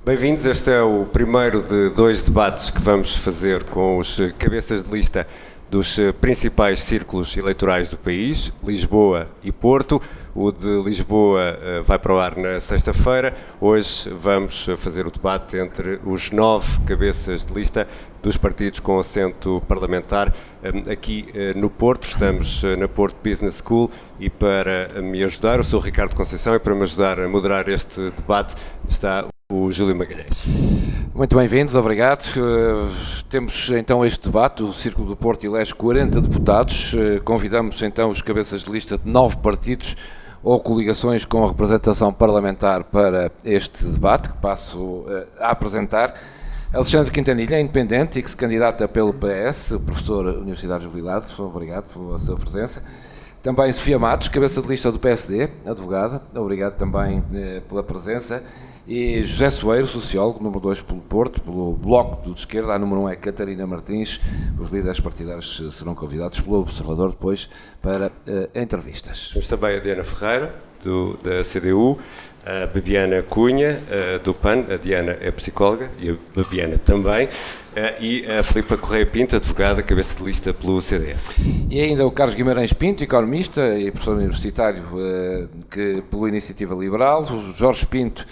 Bem-vindos, este é o primeiro de 2 debates que vamos fazer com os cabeças de lista dos principais círculos eleitorais do país, Lisboa e Porto. O de Lisboa vai para o ar na sexta-feira. Hoje vamos fazer o debate entre os 9 cabeças de lista dos partidos com assento parlamentar aqui no Porto. Estamos na Porto Business School e para me ajudar, eu sou o Ricardo Conceição, e para me ajudar a moderar este debate está o Júlio Magalhães. Muito bem-vindos, obrigado. Temos então este debate, o Círculo do Porto elege 40 deputados. Convidamos então os cabeças de lista de 9 partidos ou coligações com a representação parlamentar para este debate, que passo a apresentar. Alexandre Quintanilha, independente e que se candidata pelo PS, o professor universitário jubilado. Obrigado pela sua presença. Também Sofia Matos, cabeça de lista do PSD, advogada. Obrigado também pela presença. E José Soeiro, sociólogo, número 2 pelo Porto, pelo Bloco de Esquerda. A número 1 é Catarina Martins. Os líderes partidários serão convidados pelo Observador depois para entrevistas. Temos também a Diana Ferreira, da CDU, a Bebiana Cunha, do PAN. A Diana é psicóloga e a Bebiana também. E a Filipa Correia Pinto, advogada, cabeça de lista pelo CDS. E ainda o Carlos Guimarães Pinto, economista e professor universitário pela Iniciativa Liberal. O Jorge Pinto,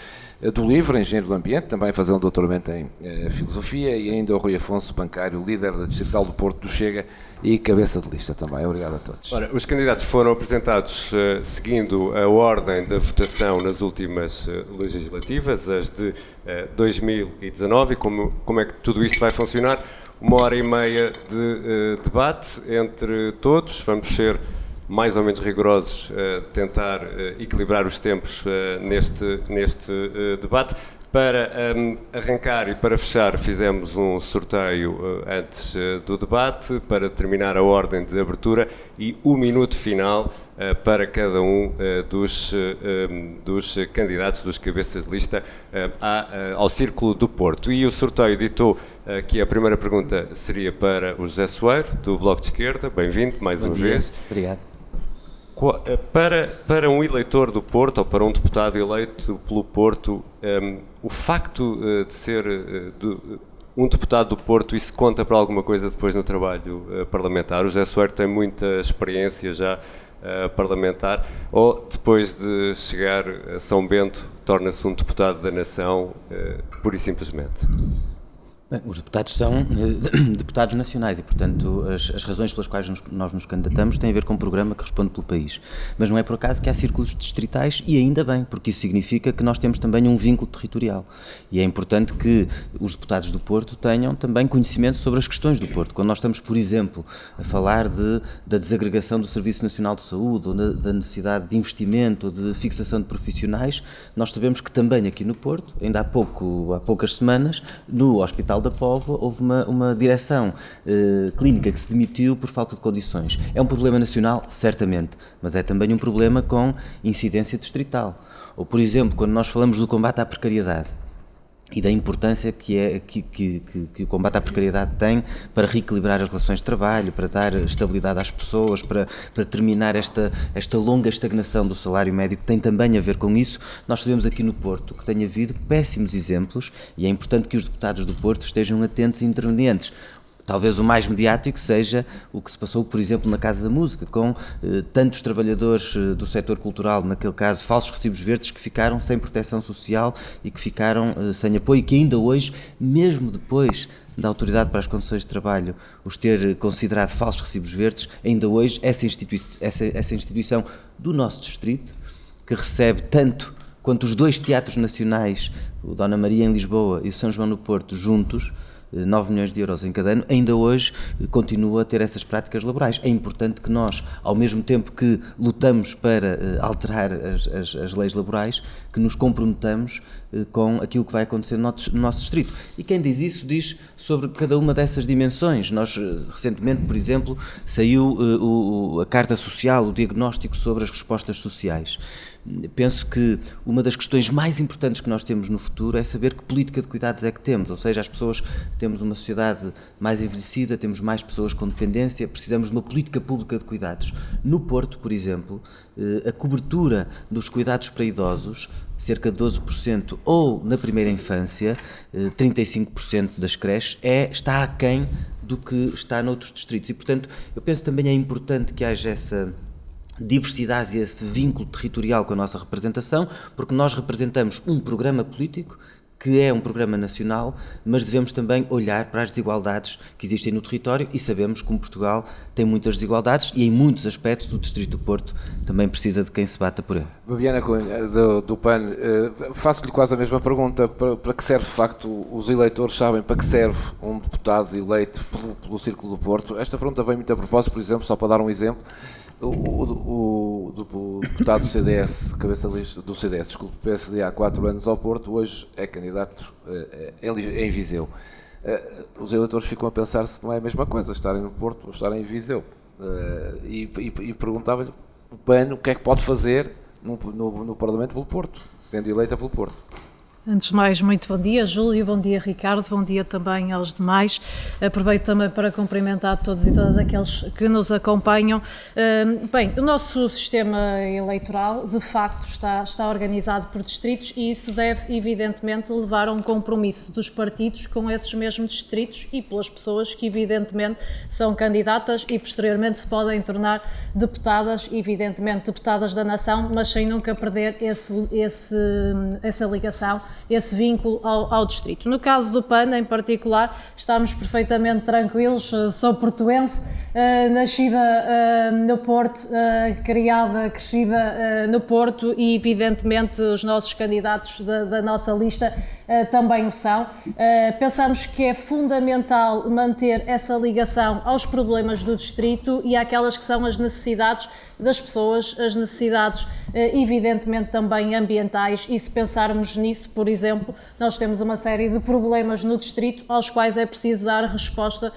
do LIVRE, engenheiro do ambiente, também fazendo um doutoramento em filosofia. E ainda o Rui Afonso, bancário, líder da Distrital do Porto do Chega e cabeça de lista também. Obrigado a todos. Ora, os candidatos foram apresentados seguindo a ordem da votação nas últimas legislativas, as de 2019, e como é que tudo isto vai funcionar? 1h30 de debate entre todos. Vamos ser mais ou menos rigorosos, tentar equilibrar os tempos neste debate. Para arrancar e para fechar, fizemos um sorteio antes do debate, para determinar a ordem de abertura e o minuto final para cada um dos candidatos, dos cabeças de lista ao Círculo do Porto. E o sorteio ditou que a primeira pergunta seria para o José Soeiro, do Bloco de Esquerda. Bem-vindo mais uma vez. Obrigado. Para um eleitor do Porto, ou para um deputado eleito pelo Porto, o facto de ser um deputado do Porto, isso conta para alguma coisa depois no trabalho parlamentar? O José Soeiro tem muita experiência já parlamentar, ou depois de chegar a São Bento torna-se um deputado da nação, pura e simplesmente? Bem, os deputados são deputados nacionais e, portanto, as razões pelas quais nós nos candidatamos têm a ver com um programa que responde pelo país. Mas não é por acaso que há círculos distritais, e ainda bem, porque isso significa que nós temos também um vínculo territorial. E é importante que os deputados do Porto tenham também conhecimento sobre as questões do Porto. Quando nós estamos, por exemplo, a falar da desagregação do Serviço Nacional de Saúde, ou da necessidade de investimento, ou de fixação de profissionais, nós sabemos que também aqui no Porto, ainda há poucas semanas, no Hospital da Póvoa, houve uma direção clínica que se demitiu por falta de condições. É um problema nacional, certamente, mas é também um problema com incidência distrital. Ou, por exemplo, quando nós falamos do combate à precariedade e da importância que o combate à precariedade tem para reequilibrar as relações de trabalho, para dar estabilidade às pessoas, para terminar esta longa estagnação do salário médio, que tem também a ver com isso. Nós sabemos aqui no Porto que tem havido péssimos exemplos, e é importante que os deputados do Porto estejam atentos e intervenientes. Talvez o mais mediático seja o que se passou, por exemplo, na Casa da Música, com tantos trabalhadores do setor cultural, naquele caso falsos recibos verdes, que ficaram sem proteção social e que ficaram sem apoio, e que ainda hoje, mesmo depois da Autoridade para as Condições de Trabalho os ter considerado falsos recibos verdes, ainda hoje essa instituição do nosso distrito, que recebe tanto quanto os 2 teatros nacionais, o Dona Maria em Lisboa e o São João no Porto, juntos, 9 milhões de euros em cada ano, ainda hoje continua a ter essas práticas laborais. É importante que nós, ao mesmo tempo que lutamos para alterar as leis laborais, que nos comprometamos com aquilo que vai acontecer no nosso distrito. E quem diz isso diz sobre cada uma dessas dimensões. Nós, recentemente, por exemplo, saiu a Carta Social, o diagnóstico sobre as respostas sociais. penso que uma das questões mais importantes que nós temos no futuro é saber que política de cuidados é que temos, ou seja, as pessoas, temos uma sociedade mais envelhecida, temos mais pessoas com dependência, precisamos de uma política pública de cuidados. No Porto, por exemplo, a cobertura dos cuidados para idosos, cerca de 12%, ou na primeira infância, 35% das creches, está aquém do que está noutros distritos. E, portanto, eu penso também é importante que haja essa diversidade e esse vínculo territorial com a nossa representação, porque nós representamos um programa político que é um programa nacional, mas devemos também olhar para as desigualdades que existem no território e sabemos que Portugal tem muitas desigualdades e em muitos aspectos o Distrito do Porto também precisa de quem se bata por ele. Babiana Cunha, do PAN, faço-lhe quase a mesma pergunta. Para que serve, de facto, os eleitores sabem para que serve um deputado eleito pelo Círculo do Porto? Esta pergunta vem muito a propósito, por exemplo, só para dar um exemplo, o deputado do CDS, cabeça lista do CDS, desculpe, PSD há 4 anos ao Porto, hoje é candidato em Viseu. Os eleitores ficam a pensar se não é a mesma coisa estarem no Porto ou estarem em Viseu. E perguntava-lhe o PAN o que é que pode fazer no Parlamento pelo Porto, sendo eleita pelo Porto. Antes de mais, muito bom dia, Júlio, bom dia, Ricardo, bom dia também aos demais. Aproveito também para cumprimentar todos e todas aqueles que nos acompanham. Bem, o nosso sistema eleitoral, de facto, está organizado por distritos e isso deve, evidentemente, levar a um compromisso dos partidos com esses mesmos distritos e pelas pessoas que, evidentemente, são candidatas e, posteriormente, se podem tornar deputadas, evidentemente, deputadas da nação, mas sem nunca perder essa ligação, esse vínculo ao distrito. No caso do PAN, em particular, estamos perfeitamente tranquilos. Sou portuense, nascida no Porto, crescida no Porto e, evidentemente, os nossos candidatos da nossa lista também o são. Pensamos que é fundamental manter essa ligação aos problemas do distrito e àquelas que são as necessidades das pessoas, as necessidades evidentemente também ambientais, e se pensarmos nisso, por exemplo, nós temos uma série de problemas no distrito aos quais é preciso dar resposta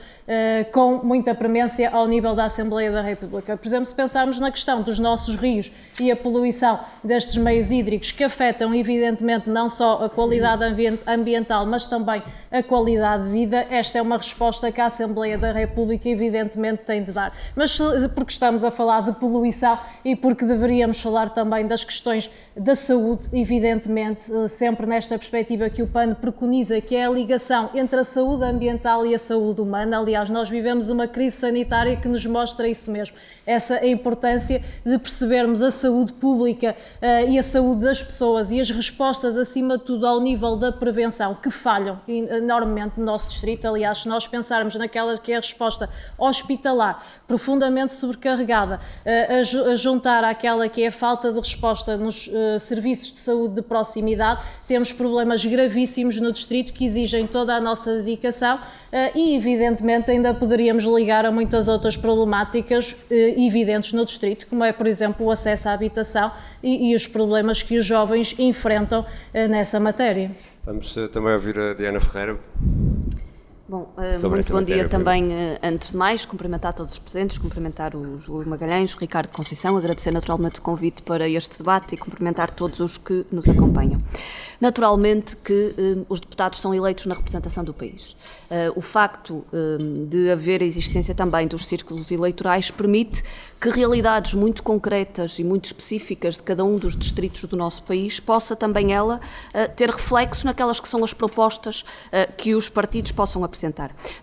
com muita premência ao nível da Assembleia da República. Por exemplo, se pensarmos na questão dos nossos rios e a poluição destes meios hídricos que afetam evidentemente não só a qualidade ambiental, mas também a qualidade de vida, esta é uma resposta que a Assembleia da República evidentemente tem de dar. Mas porque estamos a falar de poluição e porque deveríamos falar também das questões da saúde, evidentemente, sempre nesta perspectiva que o PAN preconiza, que é a ligação entre a saúde ambiental e a saúde humana. Aliás, nós vivemos uma crise sanitária que nos mostra isso mesmo, essa importância de percebermos a saúde pública e a saúde das pessoas e as respostas, acima de tudo, ao nível da prevenção, que falham enormemente no nosso distrito. Aliás, se nós pensarmos naquela que é a resposta hospitalar, profundamente sobrecarregada, a juntar àquela que é a falta de resposta nos serviços de saúde de proximidade, temos problemas gravíssimos no distrito que exigem toda a nossa dedicação e, evidentemente, ainda poderíamos ligar a muitas outras problemáticas evidentes no distrito, como é, por exemplo, o acesso à habitação e os problemas que os jovens enfrentam nessa matéria. Vamos também ouvir a Diana Ferreira. Bom, muito bom dia também, antes de mais, cumprimentar todos os presentes, cumprimentar o Júlio Magalhães, o Ricardo Conceição, agradecer naturalmente o convite para este debate e cumprimentar todos os que nos acompanham. Naturalmente que os deputados são eleitos na representação do país. O facto de haver a existência também dos círculos eleitorais permite que realidades muito concretas e muito específicas de cada um dos distritos do nosso país possa também ela ter reflexo naquelas que são as propostas que os partidos possam apresentar.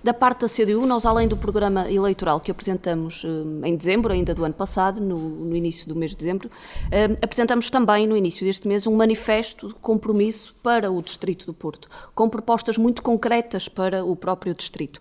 Da parte da CDU, nós, além do programa eleitoral que apresentamos em dezembro, ainda do ano passado, no início do mês de dezembro, apresentamos também no início deste mês um manifesto de compromisso para o Distrito do Porto, com propostas muito concretas para o próprio distrito.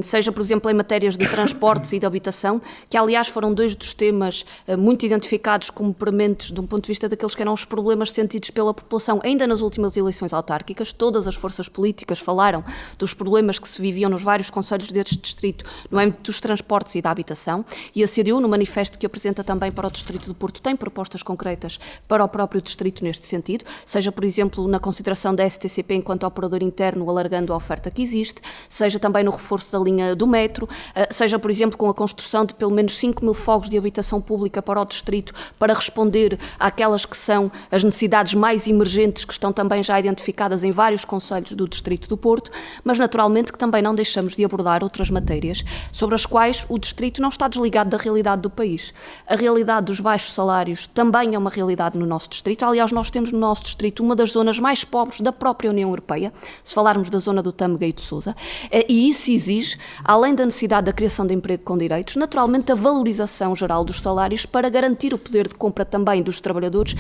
Seja, por exemplo, em matérias de transportes e de habitação, que aliás foram dois dos temas muito identificados como prementes de um ponto de vista daqueles que eram os problemas sentidos pela população ainda nas últimas eleições autárquicas. Todas as forças políticas falaram dos problemas que se viviam nos vários concelhos deste distrito no âmbito dos transportes e da habitação, e a CDU, no manifesto que apresenta também para o Distrito do Porto, tem propostas concretas para o próprio distrito neste sentido, seja, por exemplo, na consideração da STCP enquanto operador interno, alargando a oferta que existe, seja também no reforço da linha do metro, seja, por exemplo, com a construção de pelo menos 5.000 desafogos de habitação pública para o distrito para responder àquelas que são as necessidades mais emergentes que estão também já identificadas em vários concelhos do distrito do Porto, mas naturalmente que também não deixamos de abordar outras matérias sobre as quais o distrito não está desligado da realidade do país. A realidade dos baixos salários também é uma realidade no nosso distrito. Aliás, nós temos no nosso distrito uma das zonas mais pobres da própria União Europeia, se falarmos da zona do Tâmega e de Sousa, e isso exige, além da necessidade da criação de emprego com direitos, naturalmente a valorização geral dos salários para garantir o poder de compra também dos trabalhadores,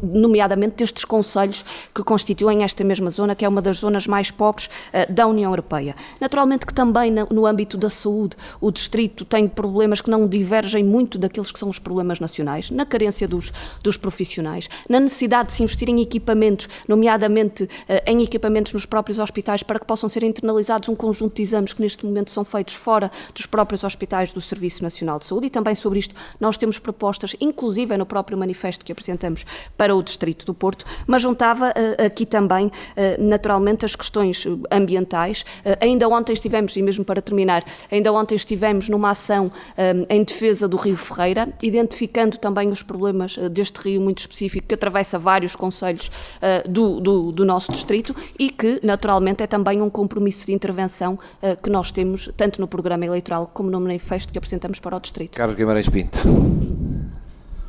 nomeadamente destes concelhos que constituem esta mesma zona, que é uma das zonas mais pobres da União Europeia. Naturalmente que também no âmbito da saúde o distrito tem problemas que não divergem muito daqueles que são os problemas nacionais, na carência dos profissionais, na necessidade de se investir em equipamentos, nomeadamente em equipamentos nos próprios hospitais para que possam ser internalizados um conjunto de exames que neste momento são feitos fora dos próprios hospitais do Serviço Nacional de Saúde, e também sobre isto nós temos propostas, inclusive no próprio manifesto que apresentamos para o Distrito do Porto, mas juntava aqui também, naturalmente, as questões ambientais. Ainda ontem estivemos, e mesmo para terminar, ainda ontem estivemos numa ação em defesa do Rio Ferreira, identificando também os problemas deste rio muito específico que atravessa vários concelhos do nosso distrito e que, naturalmente, é também um compromisso de intervenção que nós temos, tanto no programa eleitoral como no manifesto que apresentamos para o distrito. Carlos Guimarães Pinto.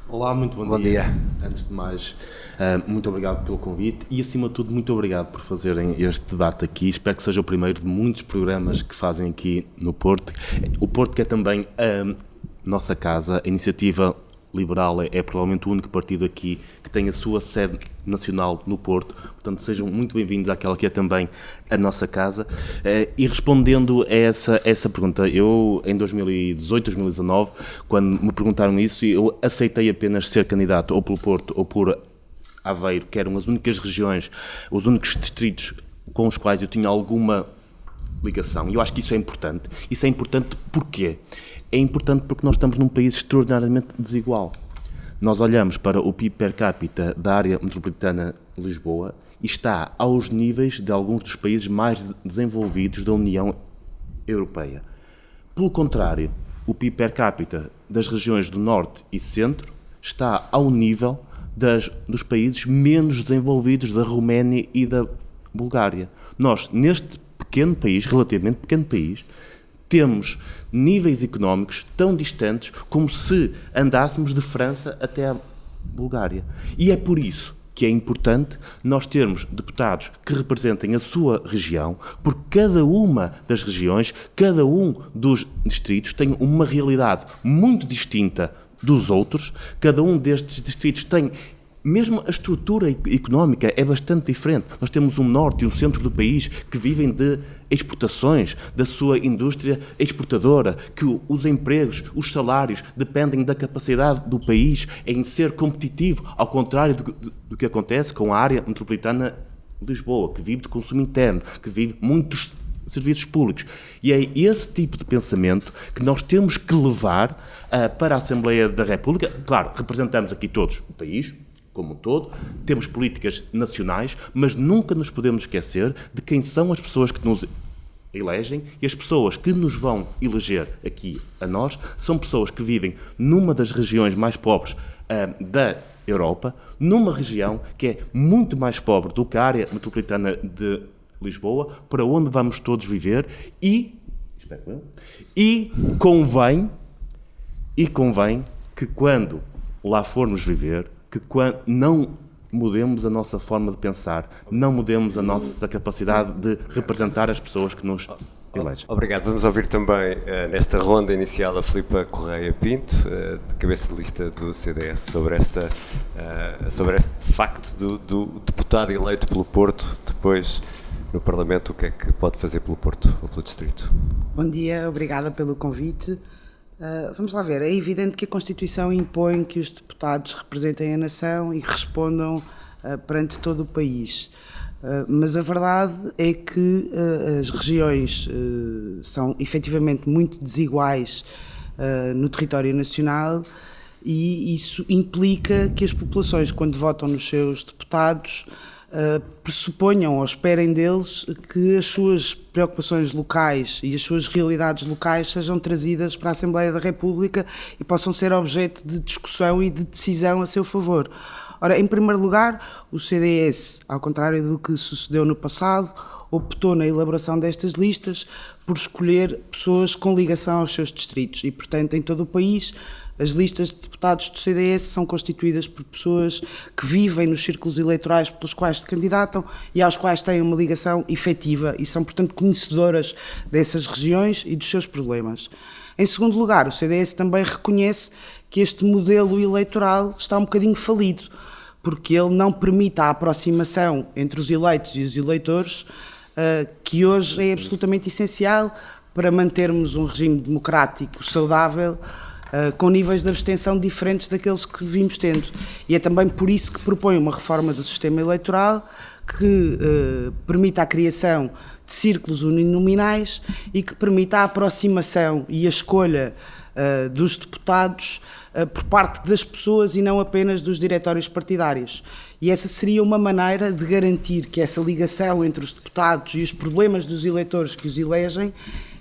Olá, muito bom dia. Antes de mais, muito obrigado pelo convite e, acima de tudo, muito obrigado por fazerem este debate aqui. Espero que seja o primeiro de muitos programas que fazem aqui no Porto. O Porto, que é também a nossa casa, a Iniciativa Liberal é provavelmente o único partido aqui que tem a sua sede nacional no Porto, portanto sejam muito bem-vindos àquela que é também a nossa casa. E respondendo a essa pergunta, eu em 2018, 2019, quando me perguntaram isso, eu aceitei apenas ser candidato ou pelo Porto ou por Aveiro, que eram as únicas regiões, os únicos distritos com os quais eu tinha alguma ligação, e eu acho que isso é importante. Isso é importante porquê? É importante porque nós estamos num país extraordinariamente desigual. Nós olhamos para o PIB per capita da área metropolitana de Lisboa e está aos níveis de alguns dos países mais desenvolvidos da União Europeia. Pelo contrário, o PIB per capita das regiões do Norte e Centro está ao nível dos países menos desenvolvidos da Roménia e da Bulgária. Nós, neste pequeno país, relativamente pequeno país, temos níveis económicos tão distantes como se andássemos de França até a Bulgária. E é por isso que é importante nós termos deputados que representem a sua região, porque cada uma das regiões, cada um dos distritos tem uma realidade muito distinta dos outros, cada um destes distritos tem. Mesmo a estrutura económica é bastante diferente. Nós temos um norte e um centro do país que vivem de exportações, da sua indústria exportadora, que os empregos, os salários dependem da capacidade do país em ser competitivo, ao contrário do que acontece com a área metropolitana de Lisboa, que vive de consumo interno, que vive muitos serviços públicos. E é esse tipo de pensamento que nós temos que levar para a Assembleia da República. Claro, representamos aqui todos o país, como um todo, temos políticas nacionais, mas nunca nos podemos esquecer de quem são as pessoas que nos elegem, e as pessoas que nos vão eleger aqui a nós são pessoas que vivem numa das regiões mais pobres da Europa, numa região que é muito mais pobre do que a área metropolitana de Lisboa, para onde vamos todos viver, e convém que quando lá formos viver, que não mudemos a nossa forma de pensar, não mudemos a nossa capacidade de representar as pessoas que nos elegem. Obrigado. Vamos ouvir também, nesta ronda inicial, a Filipa Correia Pinto, de cabeça de lista do CDS, sobre este facto do deputado eleito pelo Porto, depois no Parlamento, o que é que pode fazer pelo Porto ou pelo Distrito? Bom dia, obrigada pelo convite. Vamos lá ver, é evidente que a Constituição impõe que os deputados representem a nação e respondam perante todo o país. Mas a verdade é que as regiões são efetivamente muito desiguais no território nacional, e isso implica que as populações, quando votam nos seus deputados, pressuponham ou esperem deles que as suas preocupações locais e as suas realidades locais sejam trazidas para a Assembleia da República e possam ser objeto de discussão e de decisão a seu favor. Ora, em primeiro lugar, o CDS, ao contrário do que sucedeu no passado, optou na elaboração destas listas por escolher pessoas com ligação aos seus distritos e, portanto, em todo o país, as listas de deputados do CDS são constituídas por pessoas que vivem nos círculos eleitorais pelos quais se candidatam e aos quais têm uma ligação efetiva e são, portanto, conhecedoras dessas regiões e dos seus problemas. Em segundo lugar, o CDS também reconhece que este modelo eleitoral está um bocadinho falido, porque ele não permite a aproximação entre os eleitos e os eleitores, que hoje é absolutamente essencial para mantermos um regime democrático saudável, com níveis de abstenção diferentes daqueles que vimos tendo. E é também por isso que propõe uma reforma do sistema eleitoral que permita a criação de círculos uninominais e que permita a aproximação e a escolha dos deputados por parte das pessoas e não apenas dos diretórios partidários. E essa seria uma maneira de garantir que essa ligação entre os deputados e os problemas dos eleitores que os elegem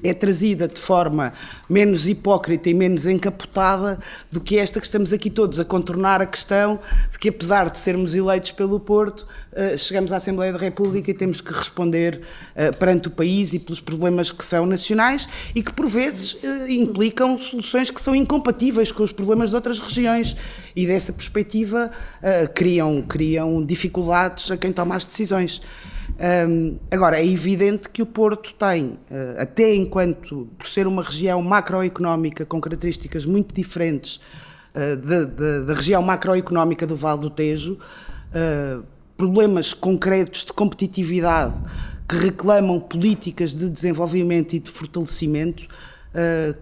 é trazida de forma menos hipócrita e menos encapotada do que esta que estamos aqui todos a contornar a questão de que, apesar de sermos eleitos pelo Porto, chegamos à Assembleia da República e temos que responder perante o país e pelos problemas que são nacionais e que, por vezes, implicam soluções que são incompatíveis com os problemas de outras regiões e, dessa perspectiva, criam dificuldades a quem toma as decisões. Agora, é evidente que o Porto tem, até enquanto, por ser uma região macroeconómica com características muito diferentes da região macroeconómica do Vale do Tejo, problemas concretos de competitividade que reclamam políticas de desenvolvimento e de fortalecimento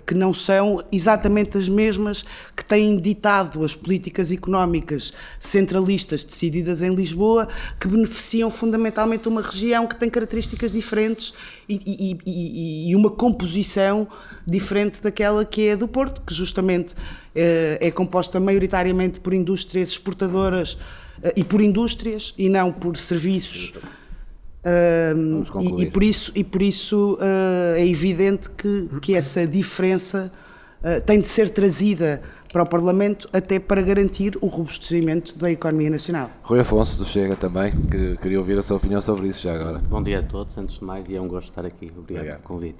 que não são exatamente as mesmas que têm ditado as políticas económicas centralistas decididas em Lisboa, que beneficiam fundamentalmente uma região que tem características diferentes e uma composição diferente daquela que é do Porto, que justamente é composta maioritariamente por indústrias exportadoras e por indústrias e não por serviços. E por isso é evidente que essa diferença tem de ser trazida para o Parlamento até para garantir o robustecimento da economia nacional. Rui Afonso do Chega também, que queria ouvir a sua opinião sobre isso já agora. Bom dia a todos, antes de mais, e é um gosto estar aqui. Obrigado pelo convite.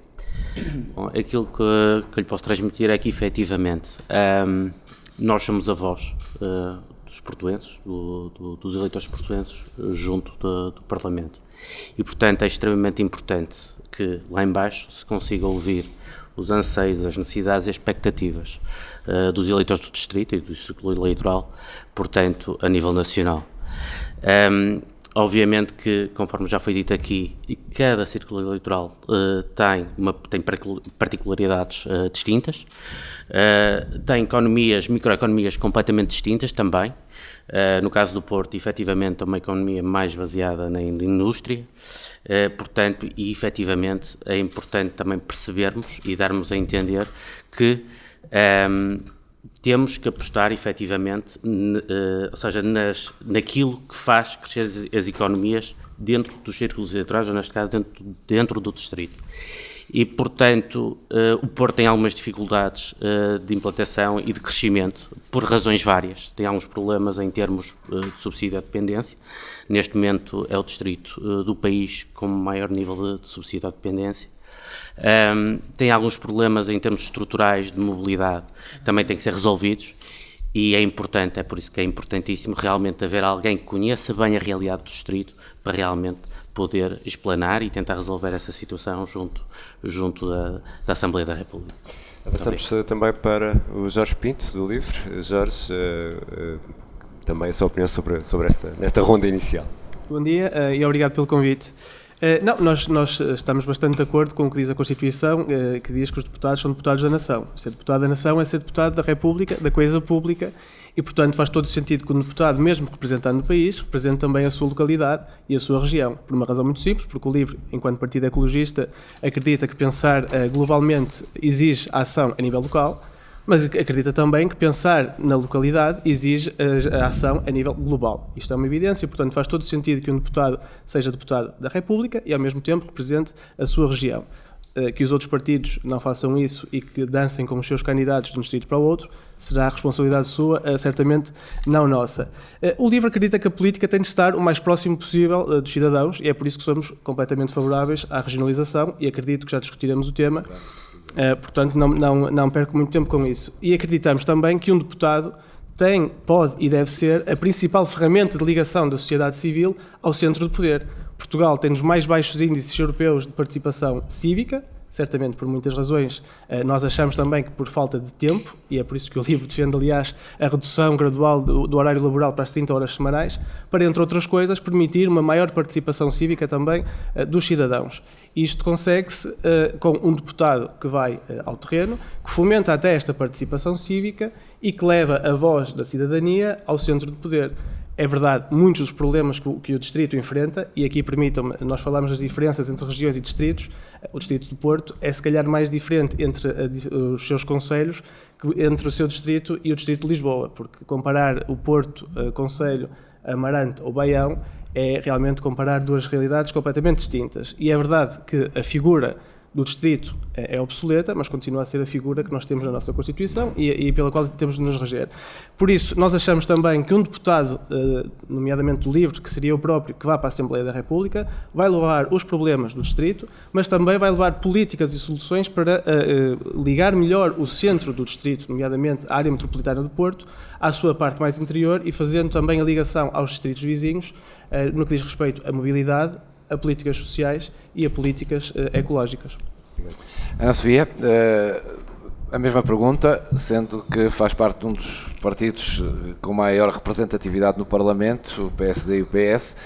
Bom, aquilo que eu lhe posso transmitir é que, efetivamente, nós somos a voz dos portuenses, dos eleitores portuenses, junto do Parlamento. E, portanto, é extremamente importante que lá em baixo se consiga ouvir os anseios, as necessidades e as expectativas dos eleitores do distrito e do círculo eleitoral, portanto, a nível nacional. Obviamente que, conforme já foi dito aqui, cada círculo eleitoral tem particularidades distintas, tem microeconomias completamente distintas também. No caso do Porto, efetivamente, é uma economia mais baseada na indústria, portanto, e efetivamente é importante também percebermos e darmos a entender que temos que apostar efetivamente, ou seja, naquilo que faz crescer as economias dentro dos círculos eleitorais, ou neste caso dentro do distrito. E, portanto, o Porto tem algumas dificuldades de implantação e de crescimento, por razões várias. Tem alguns problemas em termos de subsídio à dependência. Neste momento é o distrito do país com maior nível de subsídio à dependência. Tem alguns problemas em termos estruturais de mobilidade, também têm que ser resolvidos. E é importante, é por isso que é importantíssimo realmente haver alguém que conheça bem a realidade do distrito para realmente poder explanar e tentar resolver essa situação junto da Assembleia da República. Avançamos também para o Jorge Pinto, do LIVRE. Jorge, também a sua opinião sobre nesta ronda inicial. Bom dia e obrigado pelo convite. Nós estamos bastante de acordo com o que diz a Constituição, que diz que os deputados são deputados da nação. Ser deputado da nação é ser deputado da República, da coisa pública, e, portanto, faz todo o sentido que o deputado, mesmo representando o país, represente também a sua localidade e a sua região, por uma razão muito simples, porque o LIVRE, enquanto partido ecologista, acredita que pensar globalmente exige a ação a nível local. mas acredita também que pensar na localidade exige a ação a nível global. Isto é uma evidência, portanto faz todo sentido que um deputado seja deputado da República e ao mesmo tempo represente a sua região. Que os outros partidos não façam isso e que dancem como os seus candidatos de um distrito para o outro, será a responsabilidade sua, certamente não nossa. O LIVRE acredita que a política tem de estar o mais próximo possível dos cidadãos e é por isso que somos completamente favoráveis à regionalização e acredito que já discutiremos o tema, portanto não perco muito tempo com isso. E acreditamos também que um deputado pode e deve ser a principal ferramenta de ligação da sociedade civil ao centro do poder. Portugal tem os mais baixos índices europeus de participação cívica, certamente por muitas razões. Nós achamos também que por falta de tempo, e é por isso que o LIVRE defende, aliás, a redução gradual do horário laboral para as 30 horas semanais, para, entre outras coisas, permitir uma maior participação cívica também dos cidadãos. Isto consegue-se com um deputado que vai ao terreno, que fomenta até esta participação cívica e que leva a voz da cidadania ao centro do poder. É verdade, muitos dos problemas que o Distrito enfrenta, e aqui permitam-me, nós falamos das diferenças entre regiões e distritos, o Distrito do Porto é se calhar mais diferente entre os seus concelhos que entre o seu distrito e o Distrito de Lisboa, porque comparar o Porto, Concelho, Amarante ou Baião é realmente comparar duas realidades completamente distintas. E é verdade que a figura do distrito é obsoleta, mas continua a ser a figura que nós temos na nossa Constituição e pela qual temos de nos reger. Por isso, nós achamos também que um deputado, nomeadamente do LIVRE, que seria o próprio, que vá para a Assembleia da República, vai levar os problemas do distrito, mas também vai levar políticas e soluções para ligar melhor o centro do distrito, nomeadamente a área metropolitana do Porto, à sua parte mais interior e fazendo também a ligação aos distritos vizinhos, no que diz respeito à mobilidade, a políticas sociais e a políticas ecológicas. Ana Sofia, a mesma pergunta, sendo que faz parte de um dos partidos com maior representatividade no Parlamento, o PSD e o PS,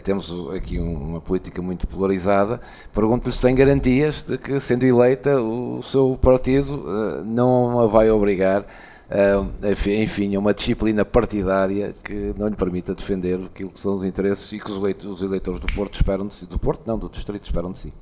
temos aqui uma política muito polarizada. Pergunto-lhe se tem garantias de que, sendo eleita, o seu partido não a vai obrigar enfim, uma disciplina partidária que não lhe permita defender aquilo que são os interesses e que os eleitores do Porto esperam de si, do Porto não, do Distrito esperam de si.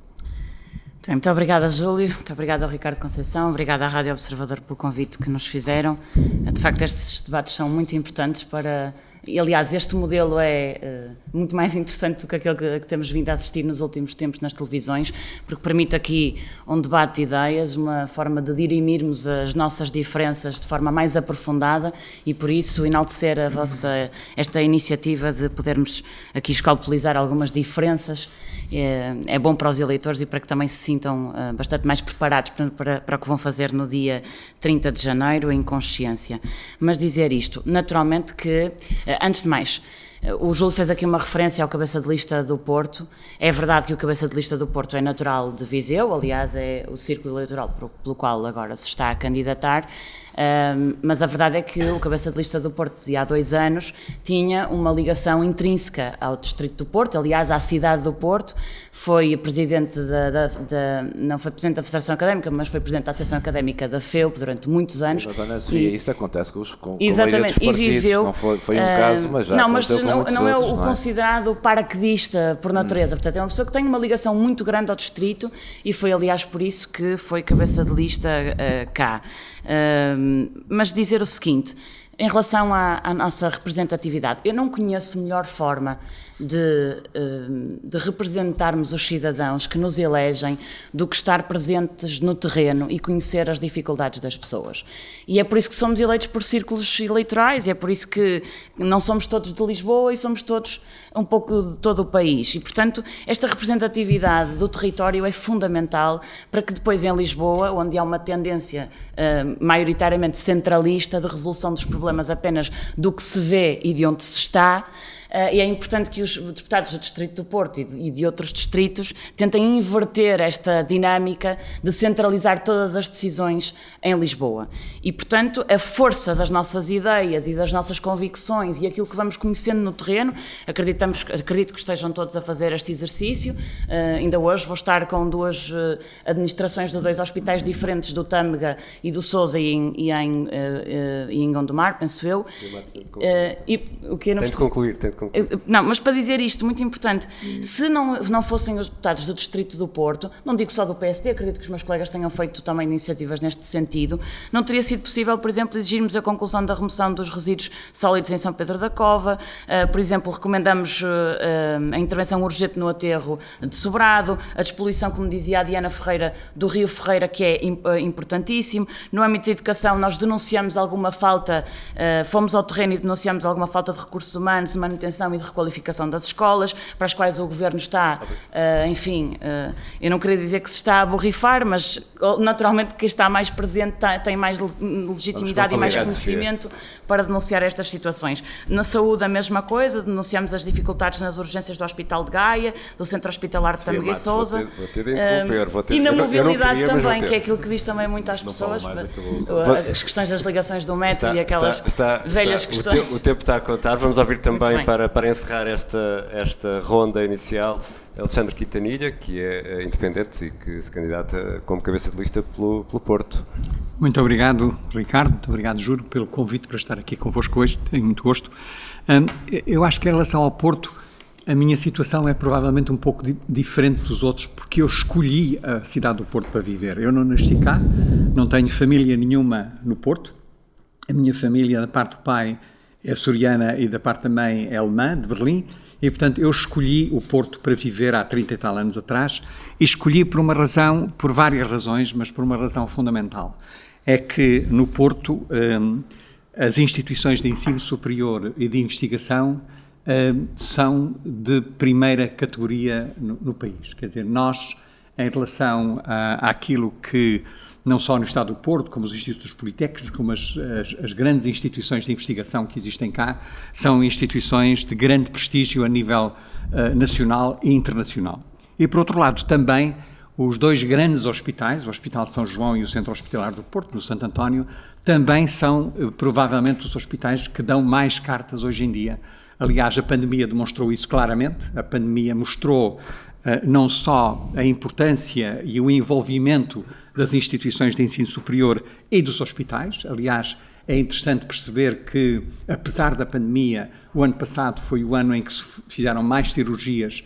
Muito obrigada, Júlio, muito obrigada ao Ricardo Conceição, obrigada à Rádio Observador pelo convite que nos fizeram. De facto, estes debates são muito importantes para... E, aliás, este modelo é muito mais interessante do que aquele que temos vindo a assistir nos últimos tempos nas televisões, porque permite aqui um debate de ideias, uma forma de dirimirmos as nossas diferenças de forma mais aprofundada e, por isso, enaltecer esta iniciativa de podermos aqui escalpelizar algumas diferenças. É bom para os eleitores e para que também se sintam bastante mais preparados para o que vão fazer no dia 30 de janeiro, em consciência. Mas dizer isto, naturalmente que, antes de mais, o Júlio fez aqui uma referência ao cabeça de lista do Porto. É verdade que o cabeça de lista do Porto é natural de Viseu, aliás é o círculo eleitoral pelo qual agora se está a candidatar. Mas a verdade é que o cabeça de lista do Porto, de há 2 anos, tinha uma ligação intrínseca ao Distrito do Porto, aliás, à cidade do Porto. Foi presidente não foi presidente da Federação Académica, mas foi presidente da Associação Académica da FEUP durante muitos anos. Isso acontece com exatamente, partidos, e viveu, não foi um caso, mas já aconteceu com muitos não é outros, o considerado paraquedista por natureza, portanto é uma pessoa que tem uma ligação muito grande ao Distrito e foi, aliás, por isso que foi cabeça de lista cá. Mas dizer o seguinte, em relação à nossa representatividade, eu não conheço melhor forma de representarmos os cidadãos que nos elegem do que estar presentes no terreno e conhecer as dificuldades das pessoas. E é por isso que somos eleitos por círculos eleitorais, e é por isso que não somos todos de Lisboa e somos todos um pouco de todo o país. E, portanto, esta representatividade do território é fundamental para que depois em Lisboa, onde há uma tendência maioritariamente centralista de resolução dos problemas apenas do que se vê e de onde se está, e é importante que os deputados do Distrito do Porto e de outros distritos tentem inverter esta dinâmica de centralizar todas as decisões em Lisboa. E, portanto, a força das nossas ideias e das nossas convicções e aquilo que vamos conhecendo no terreno, acredito que estejam todos a fazer este exercício. Ainda hoje vou estar com 2 administrações de 2 hospitais diferentes, do Tâmega e do Sousa e em Gondomar, penso eu. Tem de concluir. concluir. Não, mas para dizer isto, muito importante, se não fossem os deputados do Distrito do Porto, não digo só do PSD, acredito que os meus colegas tenham feito também iniciativas neste sentido, não teria sido possível, por exemplo, exigirmos a conclusão da remoção dos resíduos sólidos em São Pedro da Cova, por exemplo, recomendamos a intervenção urgente no aterro de Sobrado, a despoluição, como dizia a Diana Ferreira, do Rio Ferreira, que é importantíssimo. No âmbito da educação, nós denunciamos alguma falta, fomos ao terreno e denunciamos alguma falta de recursos humanos, de manutenção e de requalificação das escolas, para as quais o Governo está, enfim, eu não queria dizer que se está a borrifar, mas naturalmente quem está mais presente tem mais legitimidade e mais conhecimento para denunciar estas situações. Na saúde, a mesma coisa, denunciamos as dificuldades nas urgências do Hospital de Gaia, do Centro Hospitalar de Tâmega e Sousa, e na mobilidade também, que é aquilo que diz também muito às pessoas, as questões das ligações do metro e aquelas velhas questões. O tempo está a contar, vamos ouvir também para encerrar esta ronda inicial Alexandre Quintanilha, que é independente e que se candidata como cabeça de lista pelo Porto. Muito obrigado, Ricardo, muito obrigado, Juro, pelo convite para estar aqui convosco hoje, tenho muito gosto. Eu acho que em relação ao Porto, a minha situação é provavelmente um pouco diferente dos outros, porque eu escolhi a cidade do Porto para viver. Eu não nasci cá, não tenho família nenhuma no Porto, a minha família da parte do pai é açoriana e da parte da mãe é alemã, de Berlim, e portanto eu escolhi o Porto para viver há 30 e tal anos atrás, e escolhi por várias razões, mas por uma razão fundamental. É que no Porto as instituições de ensino superior e de investigação são de primeira categoria no país. Quer dizer, nós, em relação àquilo que, não só no Estado do Porto, como os institutos politécnicos, como as grandes instituições de investigação que existem cá, são instituições de grande prestígio a nível nacional e internacional. E, por outro lado, também os dois grandes hospitais, o Hospital de São João e o Centro Hospitalar do Porto, no Santo António, também são provavelmente os hospitais que dão mais cartas hoje em dia. Aliás, a pandemia demonstrou isso claramente. A pandemia mostrou não só a importância e o envolvimento das instituições de ensino superior e dos hospitais. Aliás, é interessante perceber que, apesar da pandemia, o ano passado foi o ano em que se fizeram mais cirurgias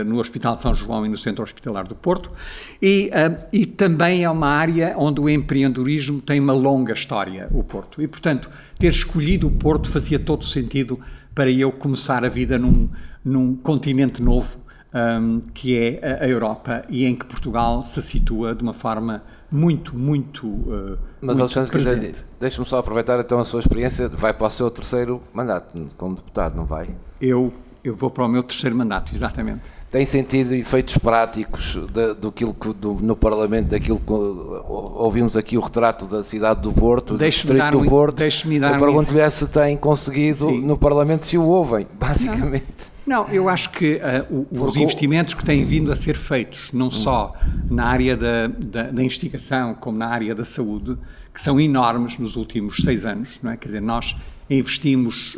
no Hospital de São João e no Centro Hospitalar do Porto, e também é uma área onde o empreendedorismo tem uma longa história, o Porto. E, portanto, ter escolhido o Porto fazia todo sentido para eu começar a vida num continente novo, que é a Europa, e em que Portugal se situa de uma forma muito Mas, Alexandre, deixe-me só aproveitar então a sua experiência, vai para o seu terceiro mandato como deputado, não vai? Eu vou para o meu terceiro mandato, exatamente. Tem sentido efeitos práticos no Parlamento, daquilo que ouvimos aqui, o retrato da cidade do Porto, do Distrito do Porto? Eu pergunto-lhe se tem conseguido no Parlamento, se o ouvem, basicamente. Não, eu acho que os investimentos que têm vindo a ser feitos, não só na área da investigação, como na área da saúde, que são enormes nos últimos 6 anos, não é? Quer dizer, nós investimos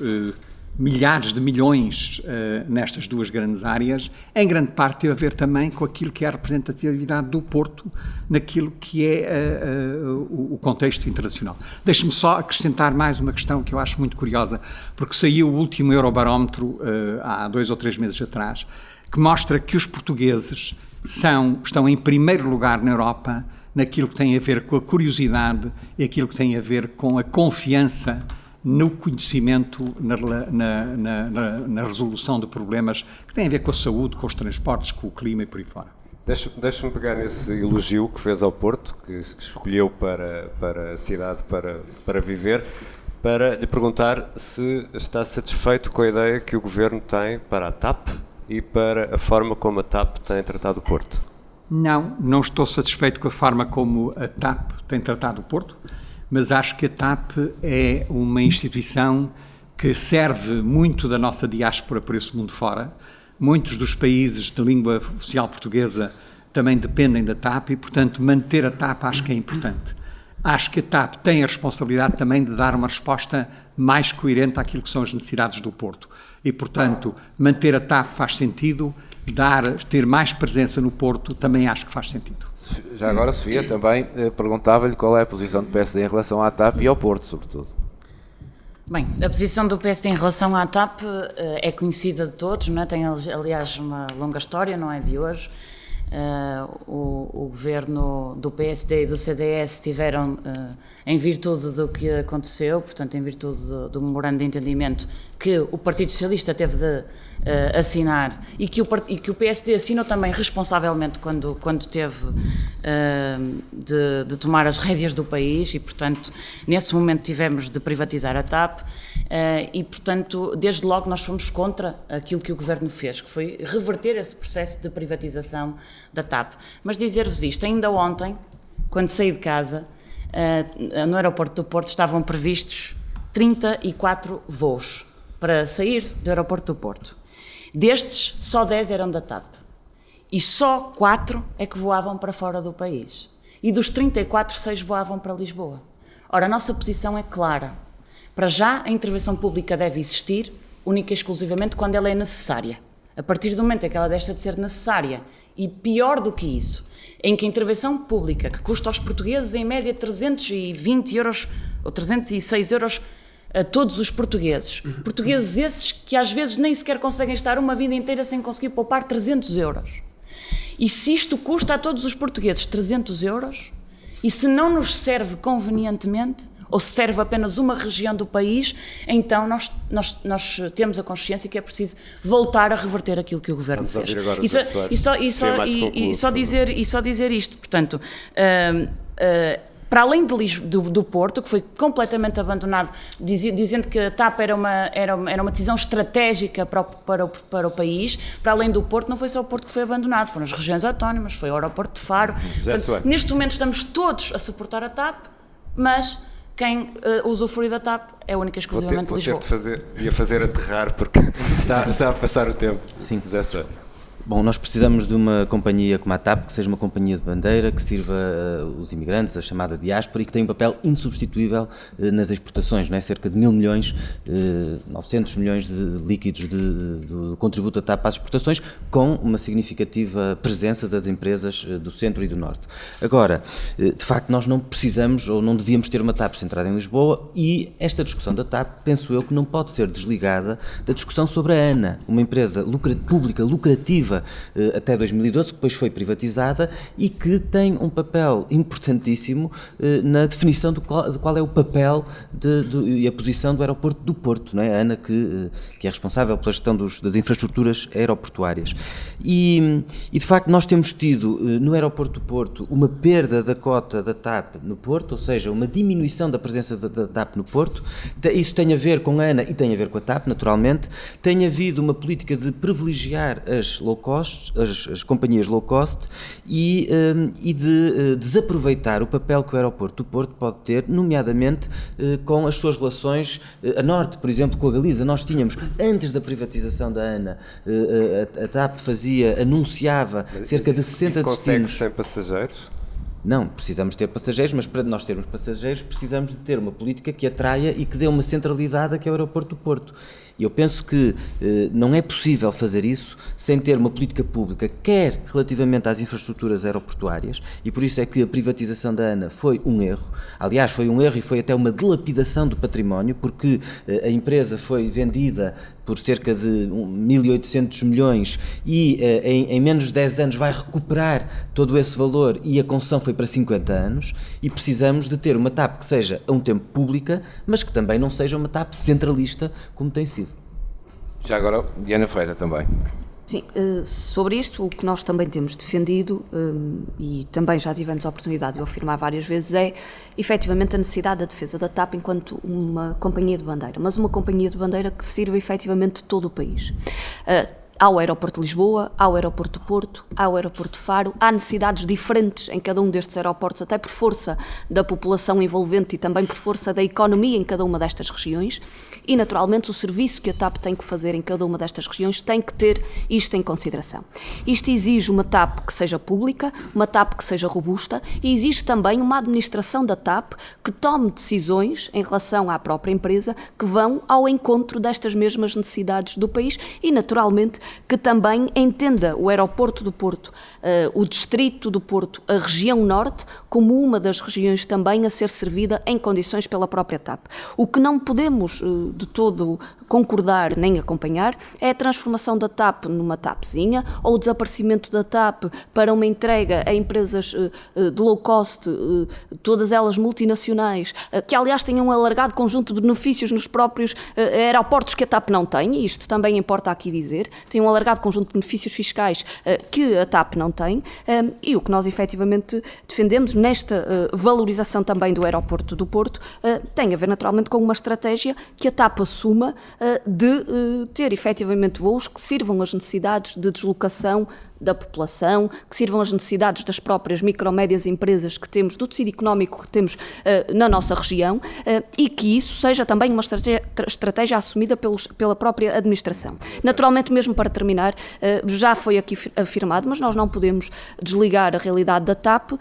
milhares de milhões nestas duas grandes áreas, em grande parte teve a ver também com aquilo que é a representatividade do Porto naquilo que é o contexto internacional. Deixe-me só acrescentar mais uma questão que eu acho muito curiosa, porque saiu o último Eurobarómetro há 2 ou 3 meses atrás, que mostra que os portugueses estão em primeiro lugar na Europa naquilo que tem a ver com a curiosidade e aquilo que tem a ver com a confiança no conhecimento, na resolução de problemas que têm a ver com a saúde, com os transportes, com o clima e por aí fora. Deixa-me pegar nesse elogio que fez ao Porto, que escolheu para a cidade para viver, para lhe perguntar se está satisfeito com a ideia que o Governo tem para a TAP e para a forma como a TAP tem tratado o Porto. Não estou satisfeito com a forma como a TAP tem tratado o Porto, mas acho que a TAP é uma instituição que serve muito da nossa diáspora por esse mundo fora. Muitos dos países de língua oficial portuguesa também dependem da TAP e, portanto, manter a TAP acho que é importante. Acho que a TAP tem a responsabilidade também de dar uma resposta mais coerente àquilo que são as necessidades do Porto. E, portanto, manter a TAP faz sentido, ter mais presença no Porto também acho que faz sentido. Já agora, Sofia, também perguntava-lhe qual é a posição do PSD em relação à TAP e ao Porto, sobretudo. Bem, a posição do PSD em relação à TAP é conhecida de todos, não é? Tem aliás uma longa história, não é de hoje. O governo do PSD e do CDS tiveram, em virtude do que aconteceu, portanto em virtude do memorando de entendimento que o Partido Socialista teve de assinar e que o PSD assinou também responsavelmente quando teve de tomar as rédeas do país e, portanto, nesse momento tivemos de privatizar a TAP e, portanto, desde logo nós fomos contra aquilo que o Governo fez, que foi reverter esse processo de privatização da TAP. Mas dizer-vos isto, ainda ontem, quando saí de casa, no aeroporto do Porto estavam previstos 34 voos para sair do aeroporto do Porto. Destes, só 10 eram da TAP. E só 4 é que voavam para fora do país. E dos 34, 6 voavam para Lisboa. Ora, a nossa posição é clara. Para já, a intervenção pública deve existir, única e exclusivamente quando ela é necessária. A partir do momento em que ela deixa de ser necessária, e pior do que isso, em que a intervenção pública, que custa aos portugueses em média 320 euros ou 306 euros a todos os portugueses. Portugueses esses que às vezes nem sequer conseguem estar uma vida inteira sem conseguir poupar 300 euros. E se isto custa a todos os portugueses 300 euros, e se não nos serve convenientemente, ou se serve apenas uma região do país, então nós temos a consciência que é preciso voltar a reverter aquilo que o Governo fez. E só dizer isto, portanto... para além do Porto, que foi completamente abandonado, dizendo que a TAP era uma decisão estratégica para o país, para além do Porto, não foi só o Porto que foi abandonado, foram as regiões autónomas, foi o aeroporto de Faro. Portanto, neste momento estamos todos a suportar a TAP, mas quem usufrui da TAP é única e exclusivamente Lisboa. Ia fazer aterrar porque está a passar o tempo. Sim. Bom, nós precisamos de uma companhia como a TAP, que seja uma companhia de bandeira, que sirva os imigrantes, a chamada diáspora, e que tenha um papel insubstituível nas exportações, não é? Cerca de 1.000 milhões, 900 milhões de líquidos de contributo da TAP às exportações, com uma significativa presença das empresas do centro e do norte. Agora, de facto, nós não precisamos ou não devíamos ter uma TAP centrada em Lisboa, e esta discussão da TAP, penso eu, que não pode ser desligada da discussão sobre a ANA, uma empresa pública lucrativa até 2012, que depois foi privatizada e que tem um papel importantíssimo na definição de qual é o papel e a posição do aeroporto do Porto, não é? A ANA que é responsável pela gestão das infraestruturas aeroportuárias. E de facto nós temos tido no aeroporto do Porto uma perda da cota da TAP no Porto, ou seja, uma diminuição da presença da TAP no Porto. Isso tem a ver com a ANA e tem a ver com a TAP, naturalmente. Tem havido uma política de privilegiar as low cost, as companhias low cost e de desaproveitar o papel que o aeroporto do Porto pode ter, nomeadamente com as suas relações a norte, por exemplo, com a Galiza. Nós tínhamos, antes da privatização da ANA, a TAP anunciava cerca de 60 destinos. Consegue sem passageiros? Não, precisamos ter passageiros, mas para nós termos passageiros precisamos de ter uma política que atraia e que dê uma centralidade a que é o aeroporto do Porto. E eu penso que não é possível fazer isso sem ter uma política pública, quer relativamente às infraestruturas aeroportuárias, e por isso é que a privatização da ANA foi um erro. Aliás, foi um erro e foi até uma dilapidação do património, porque a empresa foi vendida por cerca de 1.800 milhões e em menos de 10 anos vai recuperar todo esse valor, e a concessão foi para 50 anos, e precisamos de ter uma TAP que seja a um tempo pública, mas que também não seja uma TAP centralista como tem sido. Já agora, Diana Ferreira também. Sim, sobre isto, o que nós também temos defendido, e também já tivemos a oportunidade de o afirmar várias vezes, é efetivamente a necessidade da defesa da TAP enquanto uma companhia de bandeira, mas uma companhia de bandeira que sirva efetivamente todo o país. Há o aeroporto de Lisboa, há o aeroporto do Porto, há o aeroporto de Faro, há necessidades diferentes em cada um destes aeroportos, até por força da população envolvente e também por força da economia em cada uma destas regiões, e naturalmente o serviço que a TAP tem que fazer em cada uma destas regiões tem que ter isto em consideração. Isto exige uma TAP que seja pública, uma TAP que seja robusta, e exige também uma administração da TAP que tome decisões em relação à própria empresa que vão ao encontro destas mesmas necessidades do país e naturalmente que também entenda o aeroporto do Porto, o distrito do Porto, a região norte, como uma das regiões também a ser servida em condições pela própria TAP. O que não podemos de todo concordar nem acompanhar é a transformação da TAP numa TAPzinha ou o desaparecimento da TAP para uma entrega a empresas de low cost, todas elas multinacionais, que aliás têm um alargado conjunto de benefícios nos próprios aeroportos que a TAP não tem, e isto também importa aqui dizer, tem um alargado conjunto de benefícios fiscais que a TAP não tem, e o que nós efetivamente defendemos nesta valorização também do aeroporto do Porto tem a ver naturalmente com uma estratégia que a TAP assuma de ter efetivamente voos que sirvam às necessidades de deslocação da população, que sirvam às necessidades das próprias micro-médias empresas que temos, do tecido económico que temos na nossa região, e que isso seja também uma estratégia assumida pela própria administração. Naturalmente, mesmo para terminar, já foi aqui afirmado, mas nós não podemos desligar a realidade da TAP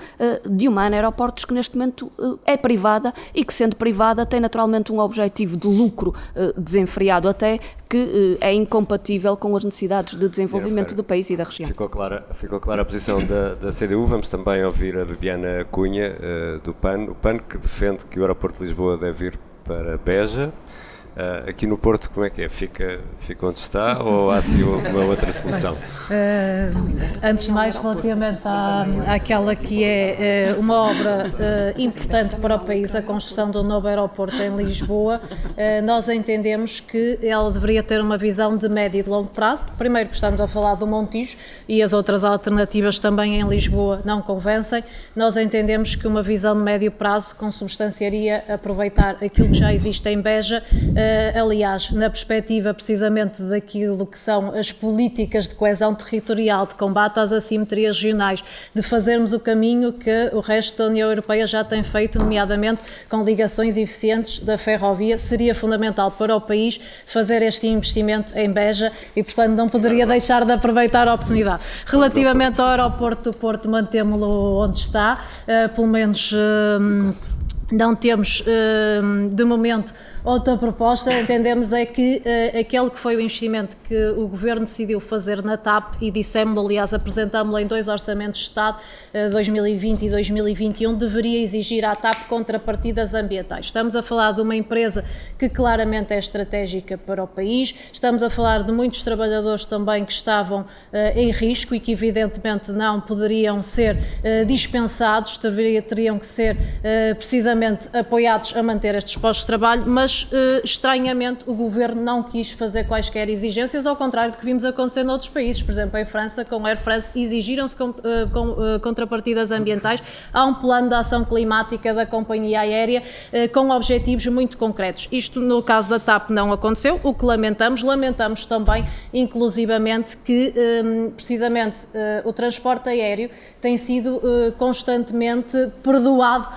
de Humana Aeroportos, que neste momento é privada e que, sendo privada, tem naturalmente um objetivo de lucro desenfreado até, que é incompatível com as necessidades de desenvolvimento do país e da região. Ficou clara a posição da CDU. Vamos também ouvir a Bibiana Cunha, do PAN. O PAN que defende que o aeroporto de Lisboa deve ir para Beja. Aqui no Porto, como é que é? Fica onde está ou há assim uma outra solução? Antes de mais, relativamente àquela que é uma obra importante para o país, a construção do novo aeroporto em Lisboa, nós entendemos que ela deveria ter uma visão de médio e de longo prazo. Primeiro, estamos a falar do Montijo e as outras alternativas também em Lisboa não convencem. Nós entendemos que uma visão de médio prazo consubstanciaria aproveitar aquilo que já existe em Beja, aliás, na perspectiva precisamente daquilo que são as políticas de coesão territorial, de combate às assimetrias regionais, de fazermos o caminho que o resto da União Europeia já tem feito, nomeadamente com ligações eficientes da ferrovia, seria fundamental para o país fazer este investimento em Beja e, portanto, não poderia deixar de aproveitar a oportunidade. Relativamente ao aeroporto do Porto, mantemo-lo onde está, pelo menos não temos, de momento, outra proposta. Entendemos é que aquele que foi o investimento que o Governo decidiu fazer na TAP, e dissemos-lo, aliás, apresentámos-lo em 2 orçamentos de Estado, 2020 e 2021, deveria exigir à TAP contrapartidas ambientais. Estamos a falar de uma empresa que claramente é estratégica para o país, estamos a falar de muitos trabalhadores também que estavam em risco e que evidentemente não poderiam ser dispensados, teriam que ser precisamente apoiados a manter estes postos de trabalho, mas estranhamente o Governo não quis fazer quaisquer exigências, ao contrário do que vimos acontecer noutros países. Por exemplo, em França, com Air France, exigiram-se contrapartidas ambientais. Há um plano de ação climática da companhia aérea com objetivos muito concretos. Isto, no caso da TAP, não aconteceu, o que lamentamos. Lamentamos também, inclusivamente, que precisamente o transporte aéreo tem sido constantemente perdoado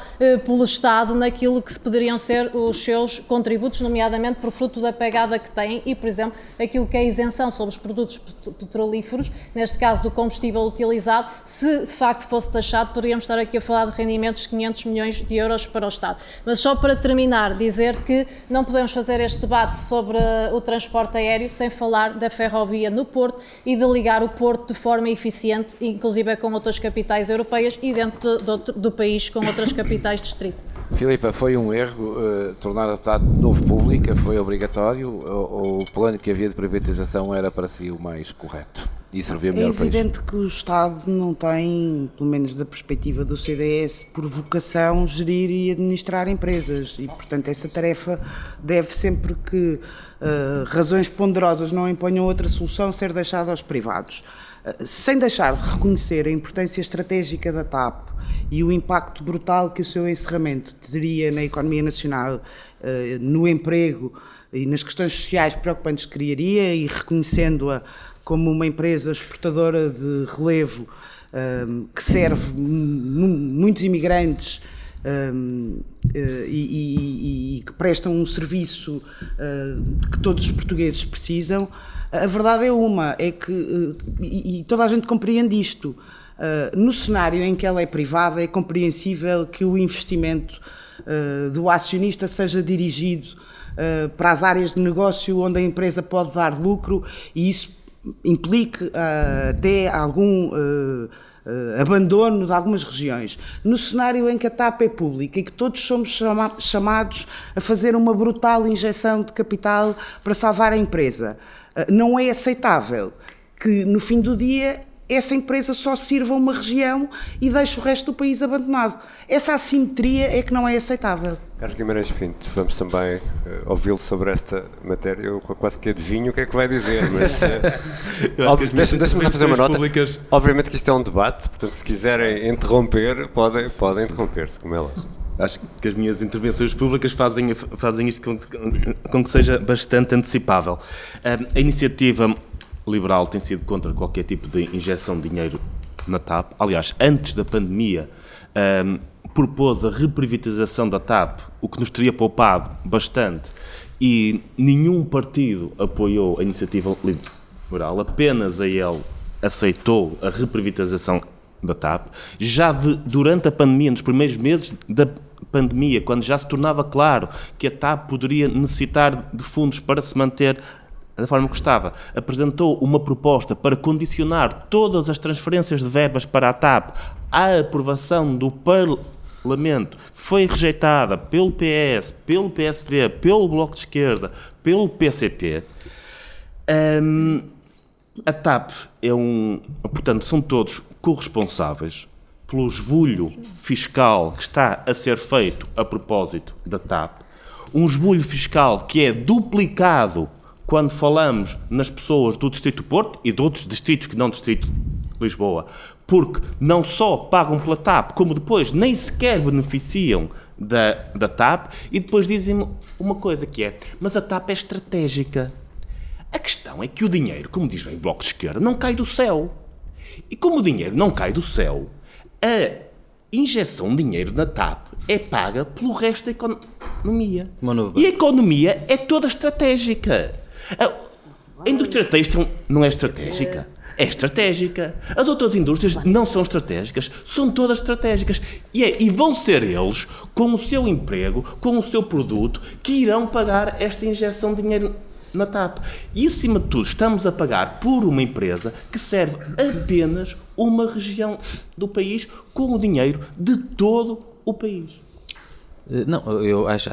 pelo Estado naquilo que poderiam ser os seus contributos, nomeadamente por fruto da pegada que têm e, por exemplo, aquilo que é a isenção sobre os produtos petrolíferos, neste caso do combustível utilizado, se de facto fosse taxado, poderíamos estar aqui a falar de rendimentos de 500 milhões de euros para o Estado. Mas só para terminar, dizer que não podemos fazer este debate sobre o transporte aéreo sem falar da ferrovia no Porto e de ligar o Porto de forma eficiente, inclusive com outras capitais europeias e dentro do país com outras capitais de distrito. Filipa, foi um erro tornar a TAP novo pública? Foi obrigatório? Ou o plano que havia de privatização era para si o mais correto e servia melhor ao país? É evidente que o Estado não tem, pelo menos da perspectiva do CDS, por vocação gerir e administrar empresas e, portanto, essa tarefa deve sempre que razões ponderosas não imponham outra solução ser deixada aos privados. Sem deixar de reconhecer a importância estratégica da TAP e o impacto brutal que o seu encerramento teria na economia nacional, no emprego e nas questões sociais preocupantes que criaria, e reconhecendo-a como uma empresa exportadora de relevo que serve muitos imigrantes e que prestam um serviço que todos os portugueses precisam. A verdade é que, e toda a gente compreende isto, no cenário em que ela é privada, é compreensível que o investimento do acionista seja dirigido para as áreas de negócio onde a empresa pode dar lucro, e isso implique até algum abandono de algumas regiões, no cenário em que a TAP é pública e que todos somos chamados a fazer uma brutal injeção de capital para salvar a empresa, não é aceitável que no fim do dia essa empresa só sirva uma região e deixe o resto do país abandonado. Essa assimetria é que não é aceitável. Carlos Guimarães Pinto, vamos também ouvi-lo sobre esta matéria. Eu quase que adivinho o que é que vai dizer, mas deixa-me fazer uma nota. Obviamente que isto é um debate, portanto, se quiserem interromper, podem interromper-se, como é lógico. Acho que as minhas intervenções públicas fazem isto com que seja bastante antecipável. A iniciativa liberal tem sido contra qualquer tipo de injeção de dinheiro na TAP. Aliás, antes da pandemia, propôs a reprivatização da TAP, o que nos teria poupado bastante, e nenhum partido apoiou a iniciativa liberal, apenas a ele aceitou a reprivatização da TAP. Já durante a pandemia, nos primeiros meses da pandemia, quando já se tornava claro que a TAP poderia necessitar de fundos para se manter da forma que estava, apresentou uma proposta para condicionar todas as transferências de verbas para a TAP à aprovação do Parlamento. Foi rejeitada pelo PS, pelo PSD, pelo Bloco de Esquerda, pelo PCP. A TAP portanto, são todos corresponsáveis pelo esbulho fiscal que está a ser feito a propósito da TAP. Um esbulho fiscal que é duplicado quando falamos nas pessoas do Distrito do Porto e de outros distritos que não o Distrito de Lisboa, porque não só pagam pela TAP, como depois nem sequer beneficiam da TAP, e depois dizem uma coisa que é, mas a TAP é estratégica. A questão é que o dinheiro, como diz bem o Bloco de Esquerda, não cai do céu. E como o dinheiro não cai do céu, a injeção de dinheiro na TAP é paga pelo resto da economia. E a economia é toda estratégica. A indústria têxtil não é estratégica? É estratégica. As outras indústrias não são estratégicas, são todas estratégicas. E vão ser eles, com o seu emprego, com o seu produto, que irão pagar esta injeção de dinheiro na TAP. E, acima de tudo, estamos a pagar por uma empresa que serve apenas uma região do país com o dinheiro de todo o país. Não, eu acho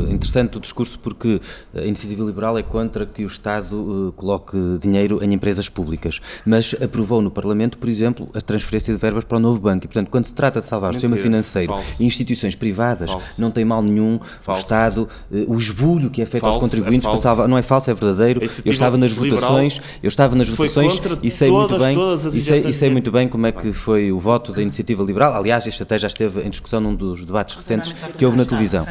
interessante o discurso, porque a iniciativa liberal é contra que o Estado coloque dinheiro em empresas públicas, mas aprovou no Parlamento, por exemplo, a transferência de verbas para o novo banco, e portanto, quando se trata de salvar o sistema financeiro e instituições privadas, não tem mal nenhum o Estado, o esbulho que é feito aos contribuintes para salvar, não é falso, é verdadeiro. Eu estava nas votações e sei muito bem como é que foi o voto da iniciativa liberal. Aliás, isto até já esteve em discussão num dos debates recentes que houve na televisão.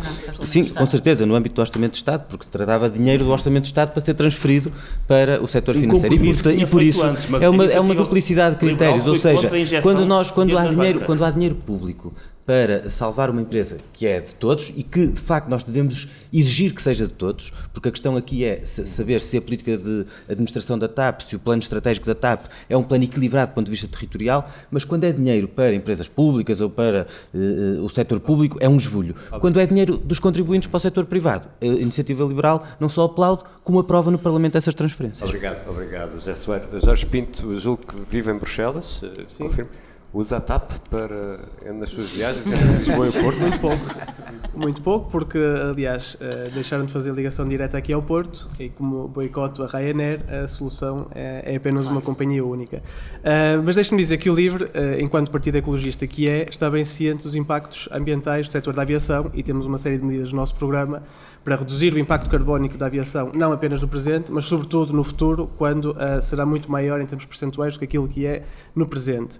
Sim, com certeza, no âmbito do Orçamento de Estado, porque se tratava de dinheiro do Orçamento de Estado para ser transferido para o setor financeiro. E por isso é uma duplicidade de critérios, ou seja, quando há dinheiro público para salvar uma empresa que é de todos e que, de facto, nós devemos exigir que seja de todos, porque a questão aqui é saber se a política de administração da TAP, se o plano estratégico da TAP é um plano equilibrado do ponto de vista territorial, mas quando é dinheiro para empresas públicas ou para o setor público, é um esbulho. Quando é dinheiro dos contribuintes para o setor privado, a Iniciativa Liberal não só aplaude, como aprova no Parlamento essas transferências. Obrigado, José Soares. Jorge Pinto, julgo que vive em Bruxelas, confirmo. Usa a TAP nas suas viagens entre Lisboa e Porto? Muito pouco, porque, aliás, deixaram de fazer ligação direta aqui ao Porto e, como boicoto a Ryanair, a solução é apenas uma companhia única. Mas deixe-me dizer que o LIVRE, enquanto partido ecologista que está bem ciente dos impactos ambientais do setor da aviação, e temos uma série de medidas no nosso programa para reduzir o impacto carbónico da aviação, não apenas no presente, mas sobretudo no futuro, quando será muito maior em termos percentuais do que aquilo que é no presente.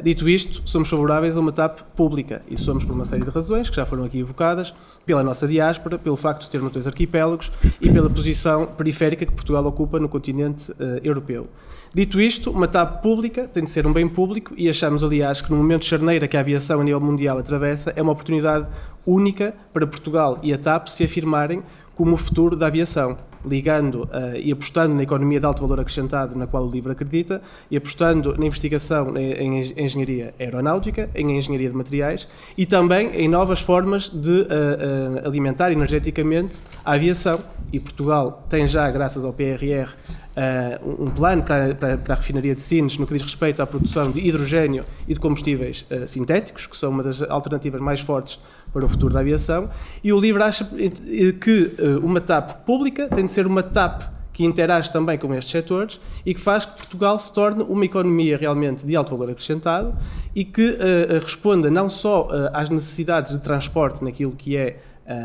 Dito isto, somos favoráveis a uma TAP pública, e somos por uma série de razões que já foram aqui evocadas, pela nossa diáspora, pelo facto de termos 2 arquipélagos e pela posição periférica que Portugal ocupa no continente europeu. Dito isto, uma TAP pública tem de ser um bem público, e achamos, aliás, que no momento de charneira que a aviação a nível mundial atravessa, é uma oportunidade única para Portugal e a TAP se afirmarem como o futuro da aviação. ligando e apostando na economia de alto valor acrescentado na qual o LIVRE acredita, e apostando na investigação em engenharia aeronáutica, em engenharia de materiais e também em novas formas de alimentar energeticamente a aviação. E Portugal tem já, graças ao PRR, um plano para a refinaria de Sines no que diz respeito à produção de hidrogénio e de combustíveis sintéticos, que são uma das alternativas mais fortes para o futuro da aviação, e o LIVRE acha que uma TAP pública tem de ser uma TAP que interage também com estes setores e que faz que Portugal se torne uma economia realmente de alto valor acrescentado e que responda não só às necessidades de transporte naquilo que é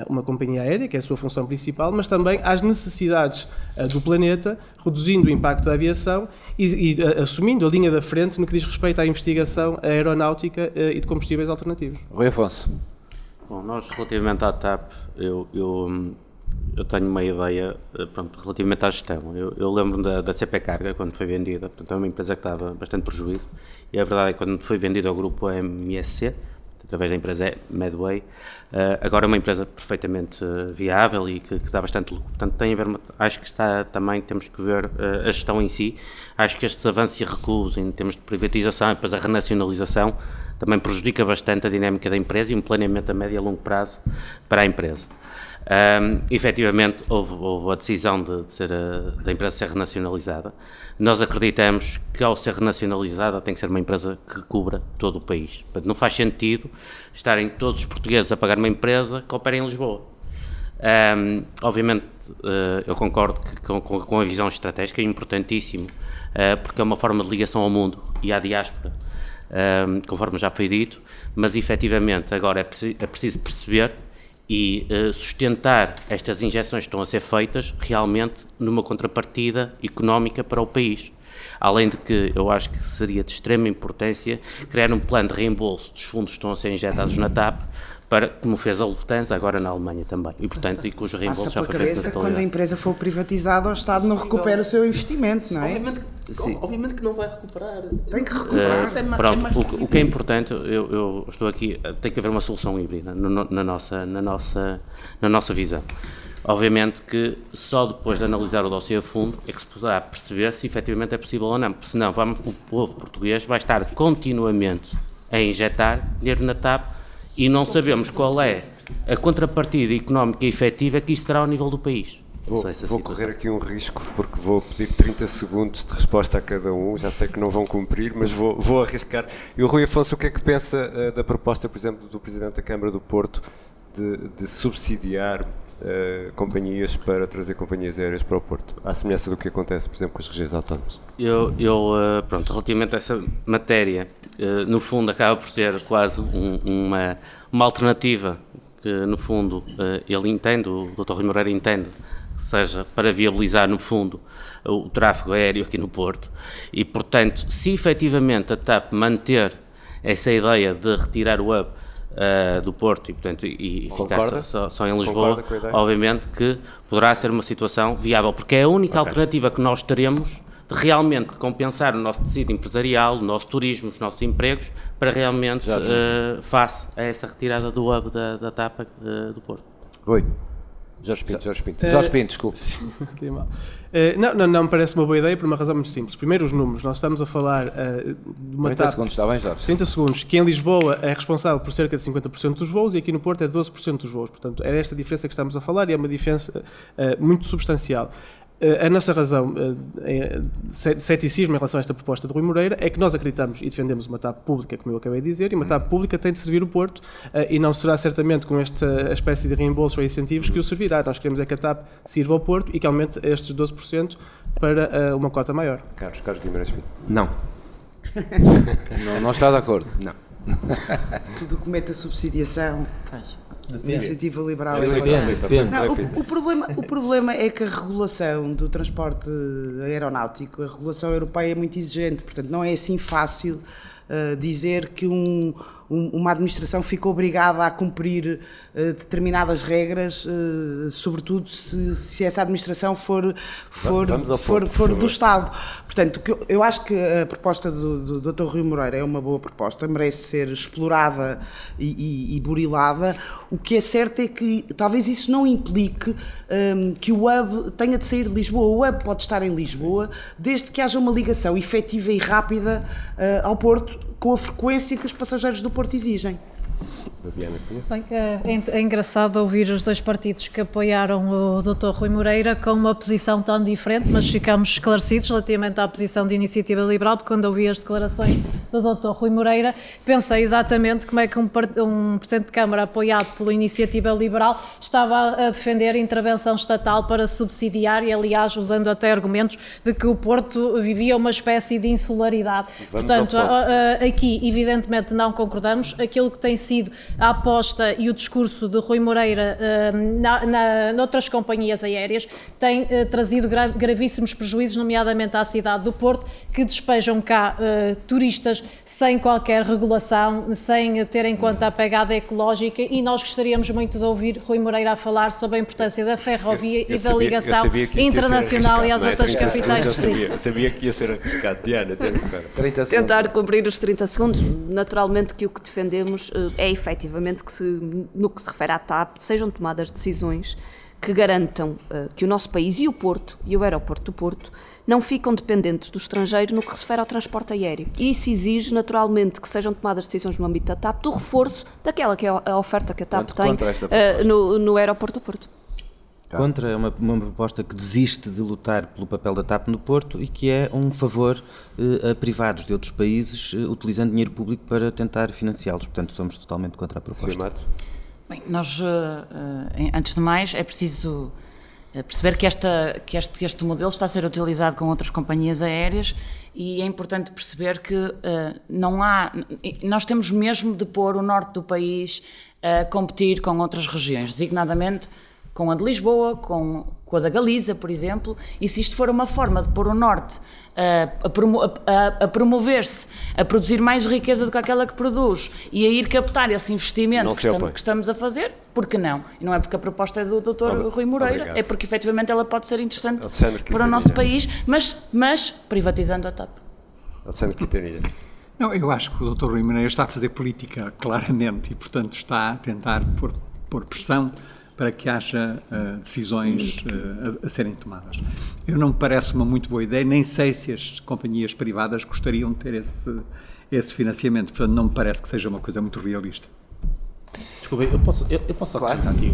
uma companhia aérea, que é a sua função principal, mas também às necessidades do planeta, reduzindo o impacto da aviação e assumindo a linha da frente no que diz respeito à investigação aeronáutica e de combustíveis alternativos. Rui Afonso. Bom, nós, relativamente à TAP, eu tenho uma ideia, pronto, relativamente à gestão. Eu lembro-me da CP Carga, quando foi vendida, portanto, é uma empresa que estava bastante prejuízo, e a verdade é que quando foi vendida ao grupo MSC, através da empresa Medway, agora é uma empresa perfeitamente viável e que dá bastante lucro. Portanto, tem a ver, acho que também temos que ver a gestão em si. Acho que estes avanços e recuos em termos de privatização e depois a renacionalização também prejudica bastante a dinâmica da empresa e um planeamento a médio e a longo prazo para a empresa. Efetivamente, houve a decisão da empresa ser renacionalizada. Nós acreditamos que, ao ser renacionalizada, tem que ser uma empresa que cubra todo o país. Portanto, não faz sentido estarem todos os portugueses a pagar uma empresa que opera em Lisboa. Obviamente, eu concordo com a visão estratégica, é importantíssimo, porque é uma forma de ligação ao mundo e à diáspora, conforme já foi dito, mas efetivamente agora é preciso perceber e sustentar estas injeções que estão a ser feitas realmente numa contrapartida económica para o país. Além de que eu acho que seria de extrema importância criar um plano de reembolso dos fundos que estão a ser injetados na TAP, para, como fez a Lufthansa, agora na Alemanha também, e portanto, e cujo reembolso já foi feito na totalidade. Quando a empresa for privatizada, o Estado não recupera o seu investimento, não é? Obviamente que não vai recuperar. Tem que recuperar. Pronto, o que é importante, eu estou aqui, tem que haver uma solução híbrida na nossa visão. Obviamente que só depois de analisar o dossiê a fundo é que se poderá perceber se efetivamente é possível ou não, porque senão o povo português vai estar continuamente a injetar dinheiro na TAP e não sabemos qual é a contrapartida económica e efetiva que isso terá ao nível do país. Vou correr aqui um risco, porque vou pedir 30 segundos de resposta a cada um, já sei que não vão cumprir, mas vou arriscar. E o Rui Afonso, o que é que pensa da proposta, por exemplo, do Presidente da Câmara do Porto de subsidiar companhias para trazer companhias aéreas para o Porto, à semelhança do que acontece, por exemplo, com as regiões autónomas? Pronto, relativamente a essa matéria, no fundo acaba por ser quase uma alternativa que, no fundo, ele entende, o Dr. Rui Moreira entende, que seja para viabilizar, no fundo, o tráfego aéreo aqui no Porto e, portanto, se efetivamente a TAP manter essa ideia de retirar o hub do Porto e, portanto, e ficar só em Lisboa, obviamente que poderá ser uma situação viável, porque é a única alternativa que nós teremos de realmente compensar o nosso tecido empresarial, o nosso turismo, os nossos empregos, para realmente face a essa retirada do hub da TAP do Porto. Oi. Jorge Pinto, desculpe. Não me parece uma boa ideia por uma razão muito simples. Primeiro, os números. Nós estamos a falar de uma 30 TAP, segundos, está bem, Jorge? 30 segundos, que em Lisboa é responsável por cerca de 50% dos voos e aqui no Porto é 12% dos voos. Portanto, é esta diferença que estamos a falar e é uma diferença muito substancial. A nossa razão de ceticismo em relação a esta proposta de Rui Moreira é que nós acreditamos e defendemos uma TAP pública, como eu acabei de dizer, e uma TAP pública tem de servir o Porto e não será certamente com esta espécie de reembolso ou incentivos que o servirá. Nós queremos é que a TAP sirva ao Porto e que aumente estes 12% para uma cota maior. Carlos Guimarães Pinto. Não. Não está de acordo? Não. Tudo que mete a subsidiação... Iniciativa liberal. O problema é que a regulação do transporte aeronáutico, a regulação europeia é muito exigente, portanto não é assim fácil dizer que uma administração fica obrigada a cumprir determinadas regras, sobretudo se essa administração for do Estado. Portanto, eu acho que a proposta do Dr. Rui Moreira é uma boa proposta, merece ser explorada e burilada. O que é certo é que talvez isso não implique que o hub tenha de sair de Lisboa. O hub pode estar em Lisboa, desde que haja uma ligação efetiva e rápida ao Porto, com a frequência que os passageiros do Porto exigem. Bem, é engraçado ouvir os dois partidos que apoiaram o Dr. Rui Moreira com uma posição tão diferente, mas ficamos esclarecidos relativamente à posição de Iniciativa Liberal, porque quando ouvi as declarações do Dr. Rui Moreira, pensei exatamente como é que um Presidente de Câmara apoiado pela Iniciativa Liberal estava a defender a intervenção estatal para subsidiar, e aliás usando até argumentos de que o Porto vivia uma espécie de insularidade. Portanto, aqui evidentemente não concordamos. Aquilo que tem sido a aposta e o discurso de Rui Moreira noutras companhias aéreas tem trazido gravíssimos prejuízos, nomeadamente à cidade do Porto, que despejam cá turistas sem qualquer regulação, sem ter em conta a pegada ecológica, e nós gostaríamos muito de ouvir Rui Moreira a falar sobre a importância da ferrovia e da ligação internacional e às outras capitais de distrito. Sabia que ia ser arriscado. Diana, tentar cumprir os 30 segundos. Naturalmente que o que defendemos é efetivamente que no que se refere à TAP sejam tomadas decisões que garantam que o nosso país e o Porto, e o aeroporto do Porto, não ficam dependentes do estrangeiro no que se refere ao transporte aéreo. E isso exige, naturalmente, que sejam tomadas decisões no âmbito da TAP, do reforço daquela que é a oferta que a TAP tem no aeroporto do Porto. Contra é uma proposta que desiste de lutar pelo papel da TAP no Porto e que é um favor a privados de outros países utilizando dinheiro público para tentar financiá-los. Portanto, somos totalmente contra a proposta. Bem, nós, antes de mais, é preciso perceber que este modelo está a ser utilizado com outras companhias aéreas, e é importante perceber que nós temos mesmo de pôr o norte do país a competir com outras regiões, designadamente com a de Lisboa, com a da Galiza, por exemplo, e se isto for uma forma de pôr o Norte a promover-se, a produzir mais riqueza do que aquela que produz e a ir captar esse investimento que estamos a fazer, por que não? E não é porque a proposta é do Dr. Rui Moreira, obrigado. É porque efetivamente ela pode ser interessante para o nosso país, mas privatizando a TAP. Alexandre Quintanilha. Não, eu acho que o Dr. Rui Moreira está a fazer política claramente e, portanto, está a tentar pôr pressão para que haja decisões a serem tomadas. Eu não me parece uma muito boa ideia, nem sei se as companhias privadas gostariam de ter esse financiamento, portanto não me parece que seja uma coisa muito realista. Desculpa, eu posso acrescentar aqui.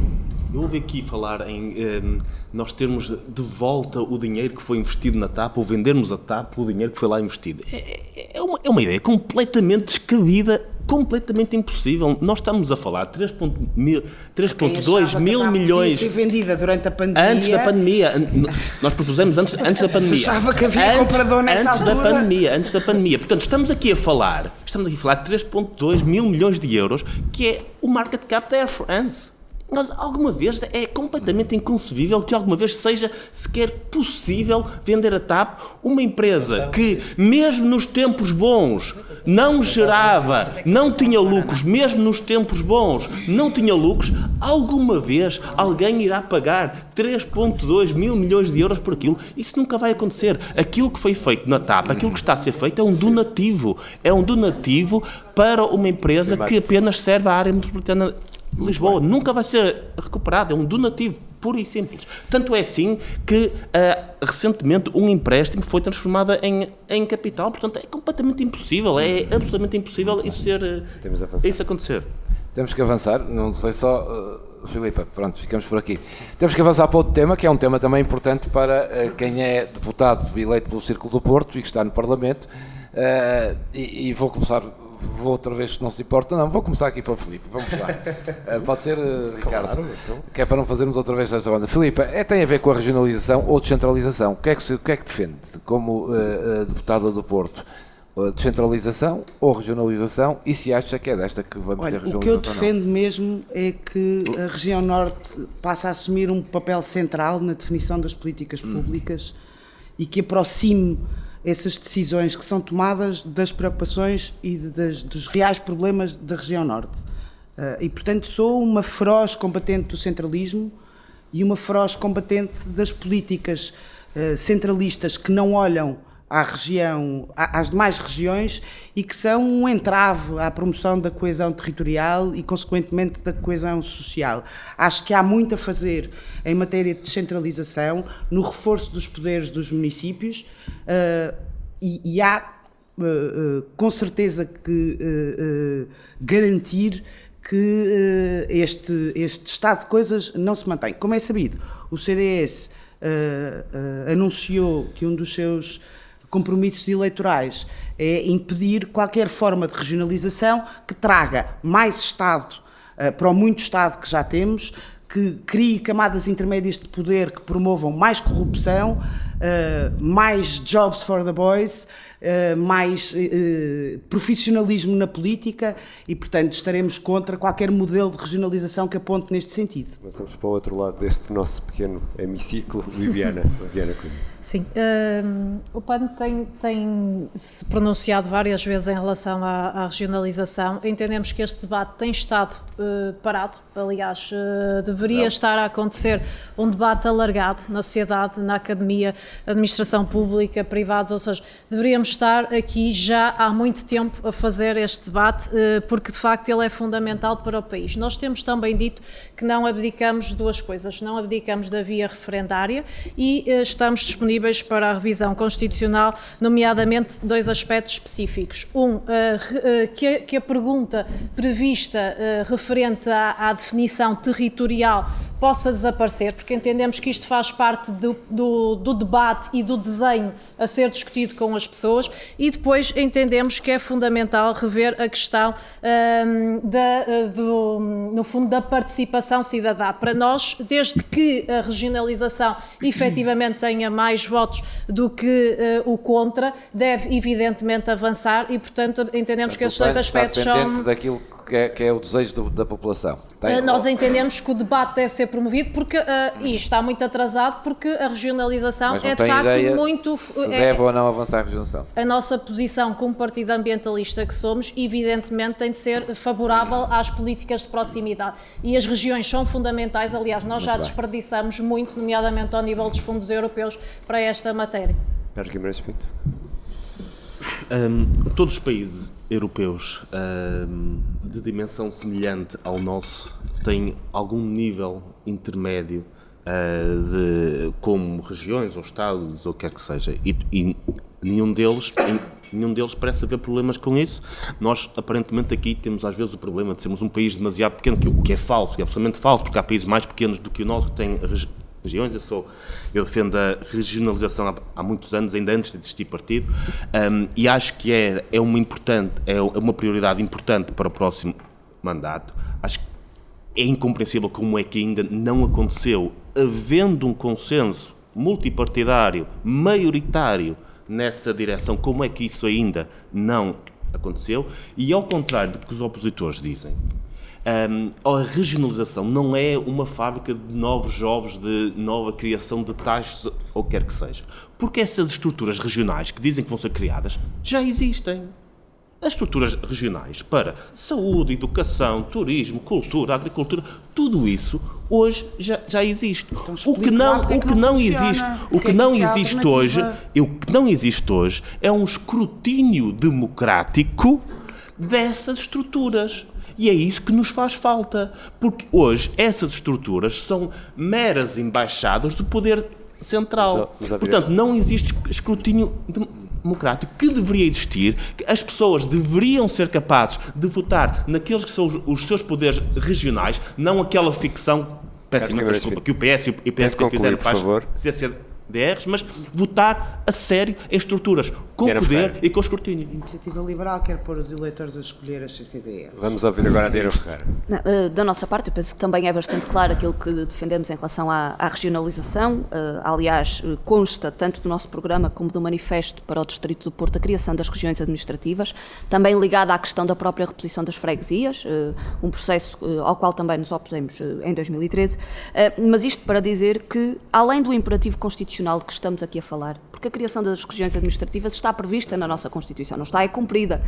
Eu ouvi aqui falar em nós termos de volta o dinheiro que foi investido na TAP, ou vendermos a TAP o dinheiro que foi lá investido. É uma ideia completamente descabida, completamente impossível. Nós estamos a falar 3,2 mil milhões. Ser vendida durante a pandemia. Antes da pandemia. Nós propusemos antes da pandemia. Se achava que havia comprador nessa altura. Antes da pandemia. Portanto, estamos aqui a falar de 3,2 mil milhões de euros, que é o market cap da Air France. Mas alguma vez é completamente inconcebível que alguma vez seja sequer possível vender a TAP, uma empresa que mesmo nos tempos bons não gerava, não tinha lucros, mesmo nos tempos bons não tinha lucros. Alguma vez alguém irá pagar 3,2 mil milhões de euros por aquilo? Isso nunca vai acontecer. Aquilo que foi feito na TAP, aquilo que está a ser feito é um donativo. É um donativo para uma empresa que apenas serve à área metropolitana Lisboa. Nunca vai ser recuperado, é um donativo, puro e simples. Tanto é assim que recentemente um empréstimo foi transformado em capital, portanto é completamente impossível, é absolutamente impossível isso acontecer. Temos que avançar, não sei só, Filipe, pronto, ficamos por aqui. Temos que avançar para outro tema, que é um tema também importante para quem é deputado eleito pelo Círculo do Porto e que está no Parlamento, e vou outra vez, se não se importa, não, vou começar aqui para o Filipe, vamos lá. Pode ser, Ricardo, claro, então. Que é para não fazermos outra vez esta ronda. Filipe, tem a ver com a regionalização ou descentralização? O que é que defende como deputado do Porto? Descentralização ou regionalização? E se acha que é desta que vamos ter regionalização? O que eu defendo mesmo é que a região norte passe a assumir um papel central na definição das políticas públicas e que aproxime essas decisões que são tomadas das preocupações e dos reais problemas da região norte. E, portanto, sou uma feroz combatente do centralismo e uma feroz combatente das políticas centralistas que não olham à região, às demais regiões e que são um entrave à promoção da coesão territorial e, consequentemente, da coesão social. Acho que há muito a fazer em matéria de descentralização, no reforço dos poderes dos municípios e há, com certeza, que garantir que este estado de coisas não se mantém. Como é sabido, o CDS anunciou que um dos seus compromissos eleitorais é impedir qualquer forma de regionalização que traga mais Estado para o muito Estado que já temos, que crie camadas intermédias de poder que promovam mais corrupção, mais jobs for the boys, mais profissionalismo na política e, portanto, estaremos contra qualquer modelo de regionalização que aponte neste sentido. Vamos para o outro lado deste nosso pequeno hemiciclo, Viviana Cunha. Sim, o PAN tem se pronunciado várias vezes em relação à regionalização. Entendemos que este debate tem estado parado, aliás, deveria estar a acontecer um debate alargado na sociedade, na academia, administração pública, privados, ou seja, deveríamos estar aqui já há muito tempo a fazer este debate, porque de facto ele é fundamental para o país. Nós temos também dito que não abdicamos de duas coisas, não abdicamos da via referendária e estamos disponíveis para a revisão constitucional, nomeadamente dois aspectos específicos. Que a pergunta prevista referente à definição territorial possa desaparecer, porque entendemos que isto faz parte do debate e do desenho a ser discutido com as pessoas e depois entendemos que é fundamental rever a questão no fundo da participação cidadã. Para nós, desde que a regionalização efetivamente tenha mais votos do que o contra, deve evidentemente avançar e, portanto, entendemos que esses dois aspectos são... daquilo que é o desejo da população. Nós entendemos que o debate deve ser promovido porque, e está muito atrasado porque a regionalização é de facto muito... Se deve ou não avançar a regionalização. A nossa posição como partido ambientalista que somos, evidentemente tem de ser favorável às políticas de proximidade e as regiões são fundamentais, aliás nós já desperdiçamos muito, nomeadamente ao nível dos fundos europeus, para esta matéria. Carlos Guimarães Pinto. Todos os países europeus de dimensão semelhante ao nosso têm algum nível intermédio como regiões ou estados ou o que quer que seja e nenhum deles parece haver problemas com isso. Nós aparentemente aqui temos às vezes o problema de sermos um país demasiado pequeno, o que é falso, é absolutamente falso, porque há países mais pequenos do que o nosso que têm regiões. Eu defendo a regionalização há muitos anos, ainda antes de existir partido, e acho que é uma prioridade importante para o próximo mandato. Acho que é incompreensível como é que ainda não aconteceu, havendo um consenso multipartidário, maioritário nessa direção, como é que isso ainda não aconteceu? E ao contrário do que os opositores dizem, a regionalização não é uma fábrica de novos jobs, de nova criação de taxas ou o que quer que seja. Porque essas estruturas regionais que dizem que vão ser criadas já existem. As estruturas regionais para saúde, educação, turismo, cultura, agricultura, tudo isso hoje já existe. Então, o que não existe hoje é um escrutínio democrático dessas estruturas. E é isso que nos faz falta, porque hoje essas estruturas são meras embaixadas do poder central. Portanto, não existe escrutínio democrático que deveria existir, que as pessoas deveriam ser capazes de votar naqueles que são os seus poderes regionais, não aquela ficção, peço imensa desculpa, que o PS e o PSD fizeram para as CCDRs, mas votar a sério em estruturas com poder e com escrutínio. A Iniciativa Liberal quer pôr os eleitores a escolher as CCDRs. Vamos ouvir agora a Diana Ferreira. Da nossa parte, eu penso que também é bastante claro aquilo que defendemos em relação à regionalização. Aliás, consta tanto do nosso programa como do manifesto para o Distrito do Porto a criação das regiões administrativas, também ligada à questão da própria reposição das freguesias, um processo ao qual também nos opusemos em 2013, mas isto para dizer que, além do imperativo constitucional de que estamos aqui a falar, porque porque a criação das regiões administrativas está prevista na nossa Constituição, não está, é cumprida.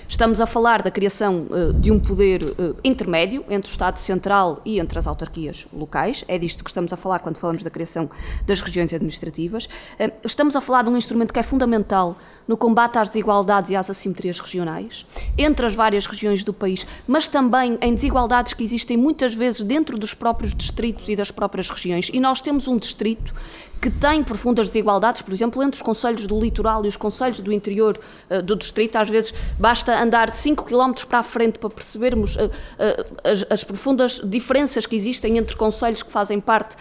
Estamos a falar da criação de um poder intermédio entre o Estado Central e entre as autarquias locais, é disto que estamos a falar quando falamos da criação das regiões administrativas. Estamos a falar de um instrumento que é fundamental no combate às desigualdades e às assimetrias regionais, entre as várias regiões do país, mas também em desigualdades que existem muitas vezes dentro dos próprios distritos e das próprias regiões. E nós temos um distrito que tem profundas desigualdades, por exemplo, entre os concelhos do litoral e os concelhos do interior do distrito. Às vezes basta andar 5 km para a frente para percebermos as profundas diferenças que existem entre concelhos que fazem parte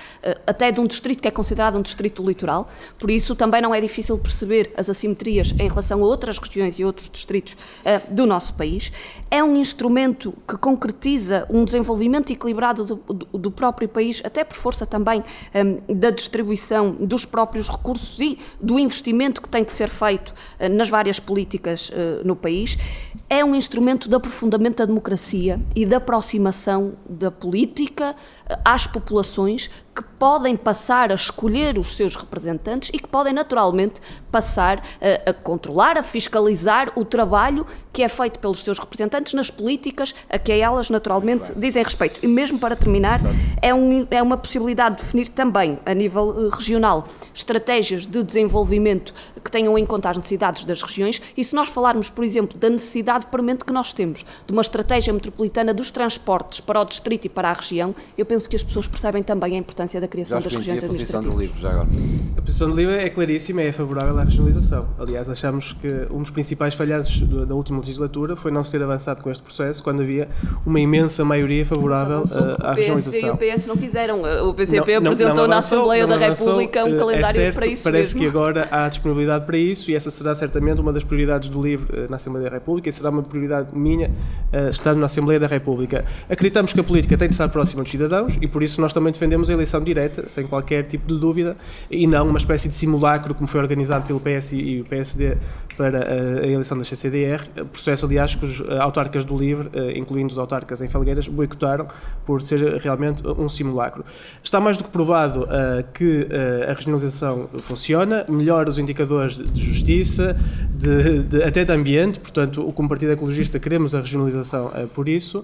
até de um distrito que é considerado um distrito do litoral. Por isso também não é difícil perceber as assimetrias em relação a outras regiões e outros distritos do nosso país. É um instrumento que concretiza um desenvolvimento equilibrado do próprio país, até por força também da distribuição dos próprios recursos e do investimento que tem que ser feito nas várias políticas no país. É um instrumento de aprofundamento da democracia e da aproximação da política às populações, que podem passar a escolher os seus representantes e que podem naturalmente passar a controlar, a fiscalizar o trabalho que é feito pelos seus representantes nas políticas a que elas naturalmente dizem respeito. E mesmo para terminar, é uma possibilidade de definir também a nível regional estratégias de desenvolvimento que tenham em conta as necessidades das regiões. E se nós falarmos, por exemplo, da necessidade premente que nós temos de uma estratégia metropolitana dos transportes para o distrito e para a região, eu penso que as pessoas percebem também a importância da criação das regiões administrativas. A posição do LIVRE, já agora. A posição do LIVRE é claríssima, é favorável à regionalização. Aliás, achamos que um dos principais falhanços da última legislatura foi não ser avançado com este processo quando havia uma imensa maioria favorável à regionalização. O PS e o PS não quiseram. O PCP apresentou na Assembleia da República um calendário para isso parece mesmo. Que agora há disponibilidade para isso e essa será certamente uma das prioridades do LIVRE na Assembleia da República e será uma prioridade minha estando na Assembleia da República. Acreditamos que a política tem de estar próxima dos cidadãos e por isso nós também defendemos a eleição direta, sem qualquer tipo de dúvida, e não uma espécie de simulacro como foi organizado pelo PS e o PSD para a eleição da CCDR, processo, aliás, que os autarcas do LIVRE, incluindo os autarcas em Felgueiras, boicotaram por ser realmente um simulacro. Está mais do que provado que a regionalização funciona, melhora os indicadores de justiça, até de ambiente, portanto, como Partido Ecologista queremos a regionalização por isso,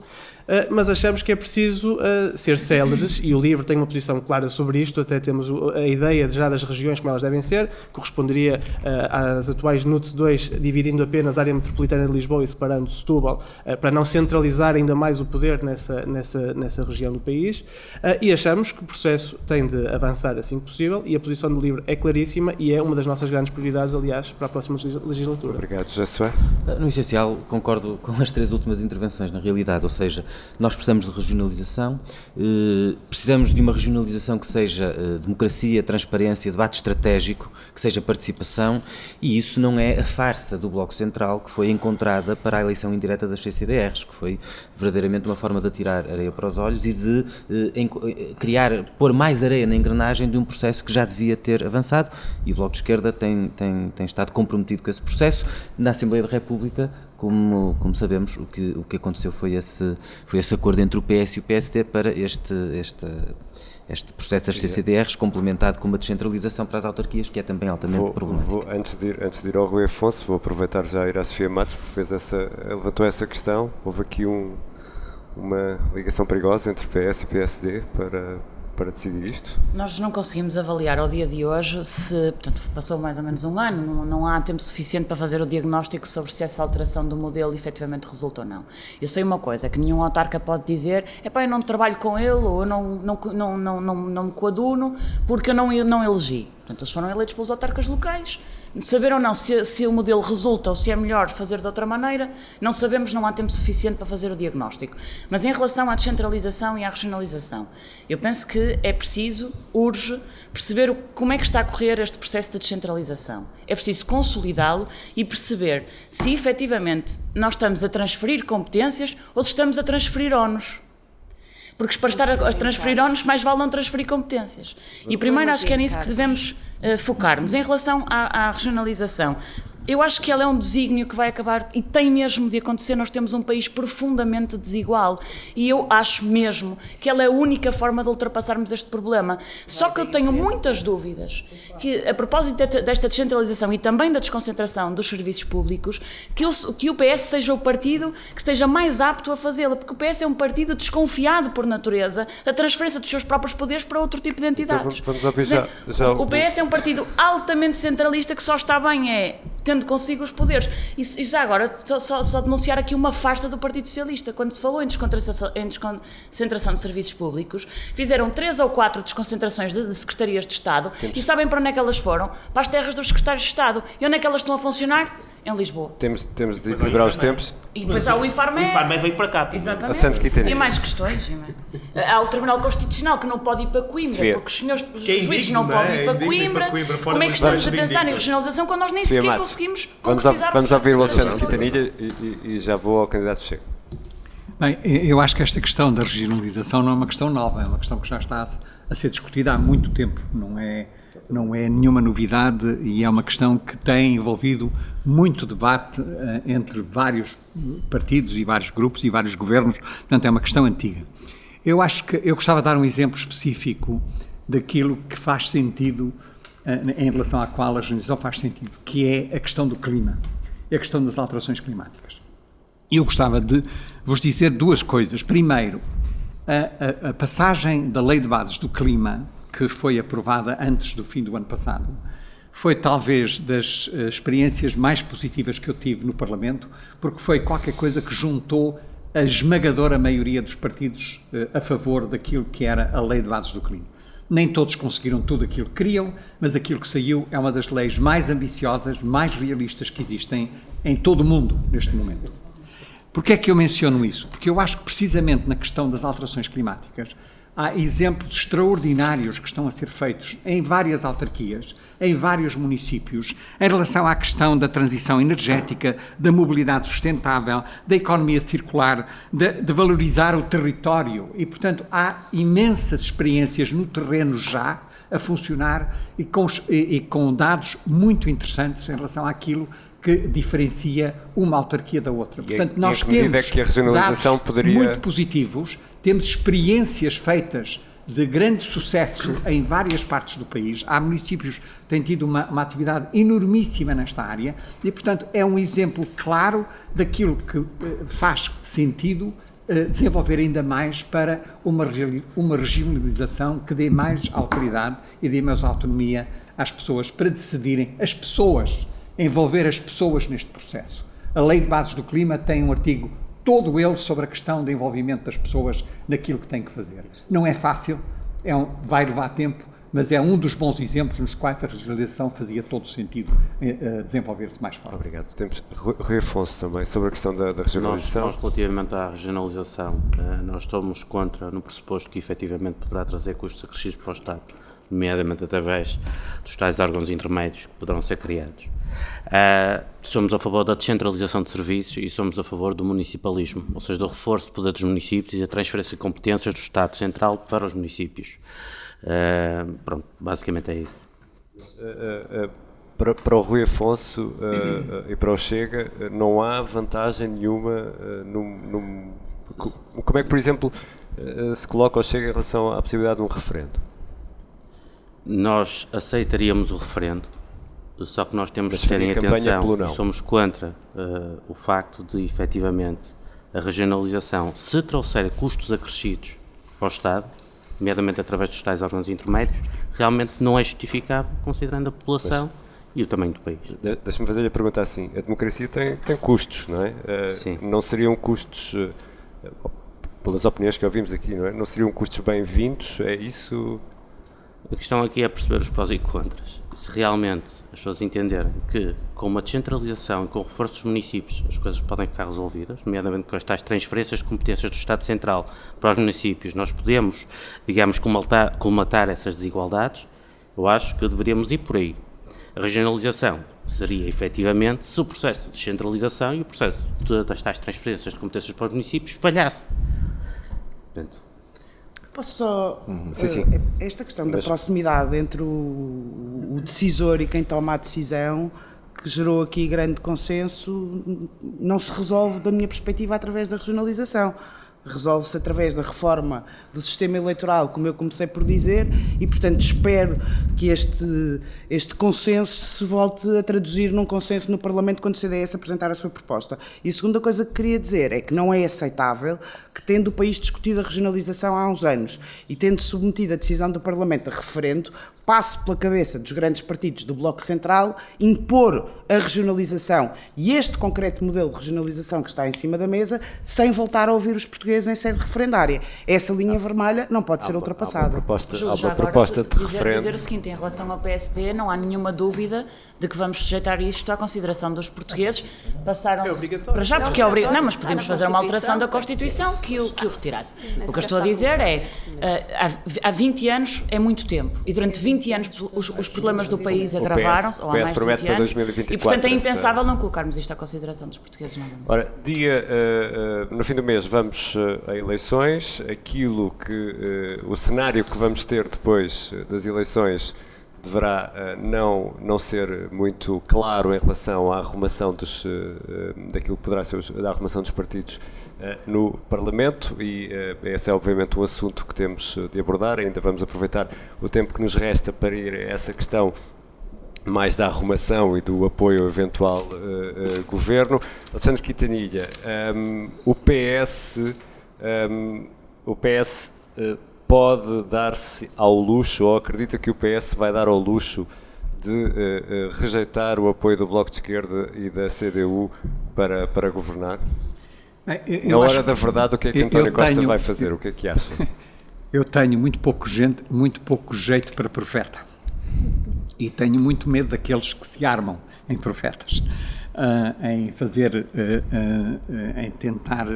mas achamos que é preciso ser céleres e o LIVRE tem uma posição clara sobre isto, até temos a ideia já das regiões como elas devem ser, corresponderia às atuais NUTS 2, dividindo apenas a área metropolitana de Lisboa e separando Setúbal, para não centralizar ainda mais o poder nessa região do país, e achamos que o processo tem de avançar assim que possível e a posição do LIVRE é claríssima e é uma das nossas grandes prioridades, aliás, para a próxima legislatura. Obrigado, Josué. No essencial, concordo com as três últimas intervenções, na realidade, ou seja, nós precisamos de regionalização, precisamos de uma regionalização que seja democracia, transparência, debate estratégico, que seja participação, e isso não é a farsa do Bloco Central que foi encontrada para a eleição indireta das CCDRs, que foi verdadeiramente uma forma de atirar areia para os olhos e de pôr mais areia na engrenagem de um processo que já devia ter avançado, e o Bloco de Esquerda tem estado comprometido com esse processo. Na Assembleia da República, como sabemos, o que aconteceu foi esse acordo entre o PS e o PSD para este processo das CCDRs, complementado com uma descentralização para as autarquias, que é também altamente problemático. Antes de ir ao Rui Afonso, vou aproveitar já a ir à Sofia Matos, porque levantou essa questão. Houve aqui uma ligação perigosa entre PS e PSD para decidir isto? Nós não conseguimos avaliar ao dia de hoje se, portanto, passou mais ou menos um ano, não há tempo suficiente para fazer o diagnóstico sobre se essa alteração do modelo efetivamente resulta ou não. Eu sei uma coisa, que nenhum autarca pode dizer, eu não trabalho com ele, ou eu não me coaduno porque eu não elegi. Portanto, eles foram eleitos pelos autarcas locais. Saber ou não se o modelo resulta ou se é melhor fazer de outra maneira, não sabemos, não há tempo suficiente para fazer o diagnóstico. Mas em relação à descentralização e à regionalização, eu penso que é preciso, urge, perceber como é que está a correr este processo de descentralização. É preciso consolidá-lo e perceber se efetivamente nós estamos a transferir competências ou se estamos a transferir ónus. Porque para estar a transferir ónus, mais vale não transferir competências. E primeiro acho que é nisso que devemos focarmos. Em relação à regionalização, Eu acho que ela é um desígnio que vai acabar, e tem mesmo de acontecer. Nós temos um país profundamente desigual e eu acho mesmo que ela é a única forma de ultrapassarmos este problema. Só que eu tenho muitas dúvidas que, a propósito desta descentralização e também da desconcentração dos serviços públicos, que o PS seja o partido que esteja mais apto a fazê-la, porque o PS é um partido desconfiado por natureza da transferência dos seus próprios poderes para outro tipo de entidades. Então, vamos ouvir já o PS é um partido altamente centralista que só está bem tendo consigo os poderes. E já agora, só denunciar aqui uma farsa do Partido Socialista. Quando se falou em desconcentração de serviços públicos, fizeram 3 ou 4 desconcentrações de secretarias de Estado e sabem para onde é que elas foram? Para as terras dos secretários de Estado. E onde é que elas estão a funcionar? Em Lisboa. Temos de equilibrar os tempos. E depois há o Infarmed. O Infarmed veio para cá. Exatamente. E mais questões. Há o Tribunal Constitucional que não pode ir para Coimbra, porque os senhores juízes não podem ir para Coimbra. Como é que estamos a pensar em regionalização quando nós nem sequer conseguimos concretizar? Vamos ouvir o Alexandre Quintanilha e já vou ao candidato Chega. Bem, eu acho que esta questão da regionalização não é uma questão nova, é uma questão que já está a ser discutida há muito tempo, não é nenhuma novidade e é uma questão que tem envolvido muito debate entre vários partidos e vários grupos e vários governos, portanto é uma questão antiga. Eu acho que eu gostava de dar um exemplo específico daquilo que faz sentido, em relação à qual a regionalização faz sentido, que é a questão do clima, é a questão das alterações climáticas. Eu gostava de vos dizer 2 coisas. Primeiro, a passagem da Lei de Bases do Clima, que foi aprovada antes do fim do ano passado, foi talvez das experiências mais positivas que eu tive no Parlamento, porque foi qualquer coisa que juntou a esmagadora maioria dos partidos a favor daquilo que era a Lei de Bases do Clima. Nem todos conseguiram tudo aquilo que queriam, mas aquilo que saiu é uma das leis mais ambiciosas, mais realistas que existem em todo o mundo neste momento. Porquê é que eu menciono isso? Porque eu acho que precisamente na questão das alterações climáticas há exemplos extraordinários que estão a ser feitos em várias autarquias, em vários municípios, em relação à questão da transição energética, da mobilidade sustentável, da economia circular, de valorizar o território e, portanto, há imensas experiências no terreno já a funcionar e com dados muito interessantes em relação àquilo que diferencia uma autarquia da outra. Portanto, nós temos que a regionalização poderia... muito positivos, temos experiências feitas de grande sucesso em várias partes do país. Há municípios que têm tido uma atividade enormíssima nesta área e, portanto, é um exemplo claro daquilo que faz sentido desenvolver ainda mais para uma regionalização que dê mais autoridade e dê mais autonomia às pessoas para decidirem, envolver as pessoas neste processo. A Lei de Bases do Clima tem um artigo todo ele sobre a questão do envolvimento das pessoas naquilo que têm que fazer. Não é fácil, vai levar tempo, mas é um dos bons exemplos nos quais a regionalização fazia todo o sentido desenvolver-se mais forte. Obrigado. Temos Rui Afonso também, sobre a questão da regionalização. Nós, relativamente à regionalização, nós estamos contra, no pressuposto que efetivamente poderá trazer custos acrescidos para o Estado, nomeadamente através dos tais órgãos intermédios que poderão ser criados. Somos a favor da descentralização de serviços e somos a favor do municipalismo, ou seja, do reforço do poder dos municípios e a transferência de competências do Estado Central para os municípios. Pronto, basicamente é isso. Para o Rui Afonso e para o Chega, não há vantagem nenhuma como é que, por exemplo, se coloca o Chega em relação à possibilidade de um referendo? Nós aceitaríamos o referendo, só que nós temos de ter em atenção e somos contra o facto de, efetivamente, a regionalização, se trouxer custos acrescidos para o Estado, nomeadamente através dos tais órgãos intermédios, realmente não é justificável, considerando a população e o tamanho do país. Deixa-me fazer-lhe a pergunta assim, a democracia tem custos, não é? Sim. Não seriam custos, pelas opiniões que ouvimos aqui, não é? Não seriam custos bem-vindos, é isso? A questão aqui é perceber os prós e contras. Se realmente as pessoas entenderem que com uma descentralização e com o reforço dos municípios as coisas podem ficar resolvidas, nomeadamente com as tais transferências de competências do Estado Central para os municípios, nós podemos, digamos, colmatar essas desigualdades, eu acho que deveríamos ir por aí. A regionalização seria, efetivamente, se o processo de descentralização e o processo das tais transferências de competências para os municípios falhasse. Portanto, posso só... Sim. Esta questão da proximidade entre o decisor e quem toma a decisão que gerou aqui grande consenso não se resolve, da minha perspectiva, através da regionalização. Resolve-se através da reforma do sistema eleitoral, como eu comecei por dizer, e, portanto, espero que este consenso se volte a traduzir num consenso no Parlamento quando o CDS apresentar a sua proposta. E a segunda coisa que queria dizer é que não é aceitável que, tendo o país discutido a regionalização há uns anos e tendo submetido a decisão do Parlamento a referendo, passe pela cabeça dos grandes partidos do Bloco Central impor a regionalização e este concreto modelo de regionalização que está em cima da mesa, sem voltar a ouvir os portugueses em sede referendária. Essa linha vermelha não pode ser ultrapassada. Há uma proposta de referendo. Dizer o seguinte, em relação ao PSD, não há nenhuma dúvida de que vamos sujeitar isto à consideração dos portugueses. Passaram-se para já, porque é obrigatório. Não, mas podemos fazer uma alteração da Constituição que o retirasse. O que eu estou a dizer é, há 20 anos é muito tempo, e durante 20 anos os problemas do país agravaram-se, ou há mais de 20 anos, e portanto é impensável não colocarmos isto à consideração dos portugueses novamente. Ora, no fim do mês vamos a eleições, aquilo que o cenário que vamos ter depois das eleições deverá não ser muito claro em relação à arrumação daquilo que poderá ser a arrumação dos partidos no Parlamento, e esse é obviamente um assunto que temos de abordar. Ainda vamos aproveitar o tempo que nos resta para ir a essa questão mais da arrumação e do apoio ao eventual governo. Alexandre Quintanilha, o PS pode dar-se ao luxo, ou acredita que o PS vai dar ao luxo de rejeitar o apoio do Bloco de Esquerda e da CDU para governar? Na hora da verdade, o que é que António Costa vai fazer? O que é que acha? Eu tenho muito pouco jeito para profeta. E tenho muito medo daqueles que se armam em profetas, em tentar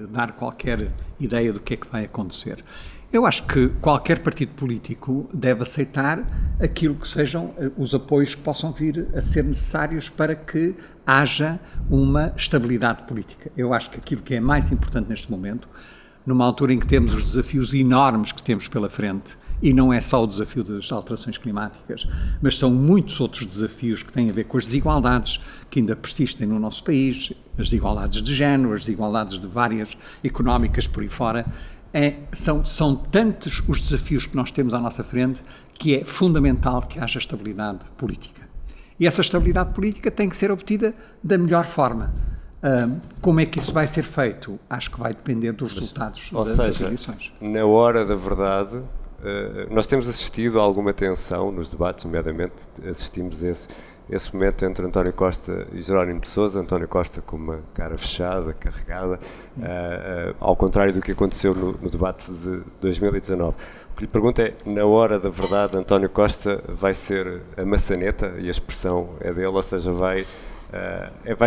dar qualquer ideia do que é que vai acontecer. Eu acho que qualquer partido político deve aceitar aquilo que sejam os apoios que possam vir a ser necessários para que haja uma estabilidade política. Eu acho que aquilo que é mais importante neste momento, numa altura em que temos os desafios enormes que temos pela frente, e não é só o desafio das alterações climáticas, mas são muitos outros desafios que têm a ver com as desigualdades que ainda persistem no nosso país, as desigualdades de género, as desigualdades de várias económicas por aí fora. São tantos os desafios que nós temos à nossa frente que é fundamental que haja estabilidade política. E essa estabilidade política tem que ser obtida da melhor forma. Como é que isso vai ser feito? Acho que vai depender dos resultados das eleições. Na hora da verdade, nós temos assistido a alguma tensão nos debates, nomeadamente assistimos esse momento entre António Costa e Jerónimo de Sousa, António Costa com uma cara fechada, carregada, ao contrário do que aconteceu no debate de 2019. O que lhe pergunto é, na hora da verdade, António Costa vai ser a maçaneta, e a expressão é dele, ou seja, vai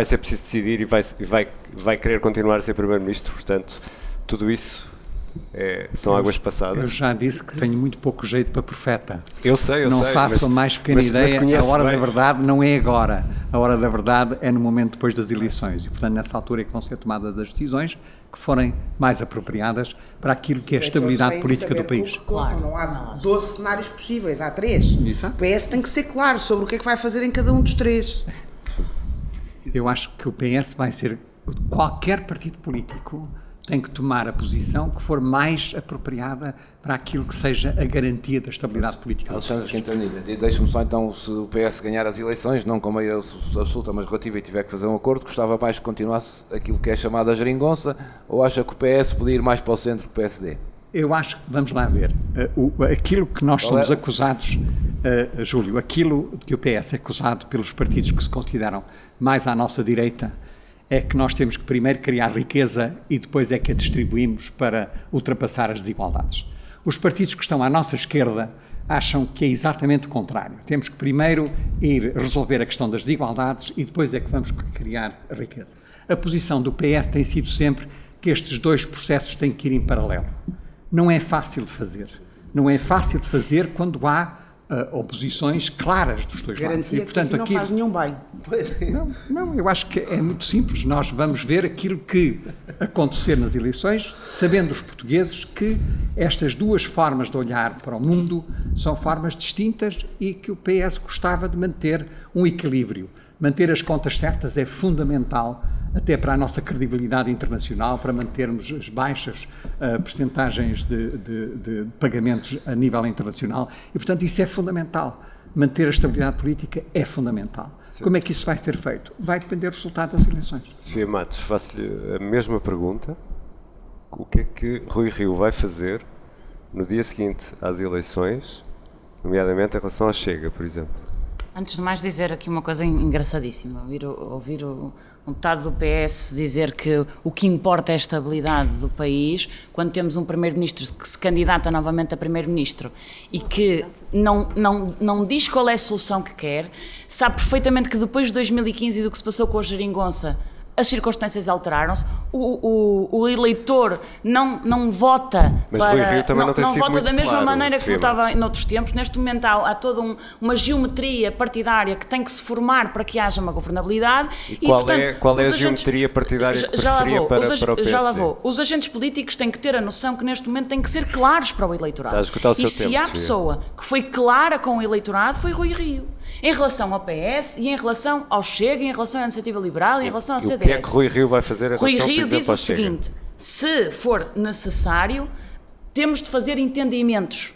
ser preciso decidir e vai querer continuar a ser Primeiro-Ministro, portanto, tudo isso são águas passadas. Eu já disse que tenho muito pouco jeito para profeta. Eu sei. Não faço a mais pequena ideia. A hora da verdade não é agora. A hora da verdade é no momento depois das eleições. E, portanto, nessa altura é que vão ser tomadas as decisões que forem mais apropriadas para aquilo que é a estabilidade política do país. Claro. Não há 12 cenários possíveis, há 3. O PS tem que ser claro sobre o que é que vai fazer em cada um dos 3. Eu acho que o PS vai ser... Qualquer partido político tem que tomar a posição que for mais apropriada para aquilo que seja a garantia da estabilidade política. Alexandre Quintanilha, deixe-me só então, se o PS ganhar as eleições, não com maioria absoluta, mas relativa, e tiver que fazer um acordo, gostava mais que continuasse aquilo que é chamada a geringonça, ou acha que o PS podia ir mais para o centro que o PSD? Eu acho que, vamos lá ver, aquilo que nós somos acusados, Júlio, aquilo que o PS é acusado pelos partidos que se consideram mais à nossa direita, é que nós temos que primeiro criar riqueza e depois é que a distribuímos para ultrapassar as desigualdades. Os partidos que estão à nossa esquerda acham que é exatamente o contrário. Temos que primeiro ir resolver a questão das desigualdades e depois é que vamos criar riqueza. A posição do PS tem sido sempre que estes dois processos têm que ir em paralelo. Não é fácil de fazer. Não é fácil de fazer quando há oposições claras dos dois lados. E, portanto, que assim não faz nenhum bem. Não, eu acho que é muito simples. Nós vamos ver aquilo que acontecer nas eleições, sabendo os portugueses que estas duas formas de olhar para o mundo são formas distintas e que o PS gostava de manter um equilíbrio. Manter as contas certas é fundamental até para a nossa credibilidade internacional, para mantermos as baixas percentagens de pagamentos a nível internacional e, portanto, isso é fundamental. Manter a estabilidade política é fundamental. Sim. Como é que isso vai ser feito? Vai depender do resultado das eleições. Sofia Matos, faço-lhe a mesma pergunta. O que é que Rui Rio vai fazer no dia seguinte às eleições, nomeadamente em relação à Chega, por exemplo? Antes de mais dizer aqui uma coisa engraçadíssima, ouvir um deputado do PS dizer que o que importa é a estabilidade do país, quando temos um primeiro-ministro que se candidata novamente a primeiro-ministro e que não diz qual é a solução que quer, sabe perfeitamente que depois de 2015 e do que se passou com a geringonça, as circunstâncias alteraram-se, o eleitor não vota. Mas Rui Rio também não vota da mesma maneira que votava noutros tempos. Neste momento há toda uma geometria partidária que tem que se formar para que haja uma governabilidade. E qual é a geometria partidária que preferia para o PSD? Já lá vou. Os agentes políticos têm que ter a noção que neste momento têm que ser claros para o eleitorado. Está a esgotar o seu tempo, se há pessoa que foi clara com o eleitorado, foi Rui Rio. Em relação ao PS e em relação ao Chega, e em relação à Iniciativa Liberal e em relação ao CDS. O que é que Rui Rio vai fazer em relação, Rui Rio por exemplo, diz o seguinte: se for necessário, temos de fazer entendimentos.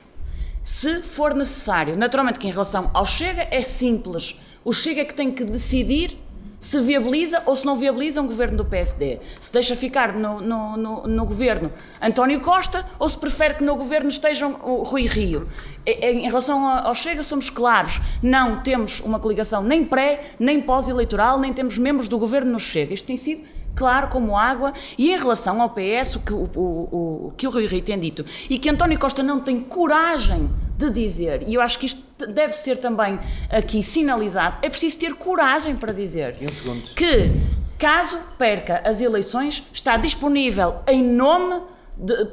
Se for necessário. Naturalmente que em relação ao Chega é simples. O Chega é que tem que decidir se viabiliza ou se não viabiliza um governo do PSD. Se deixa ficar no governo António Costa ou se prefere que no governo esteja o Rui Rio. Em relação ao Chega, somos claros. Não temos uma coligação nem pré, nem pós-eleitoral, nem temos membros do governo no Chega. Isto tem sido claro como água. E em relação ao PS, o que o Rui Rio tem dito e que António Costa não tem coragem de dizer, e eu acho que isto deve ser também aqui sinalizado, é preciso ter coragem para dizer que, caso perca as eleições, está disponível em nome,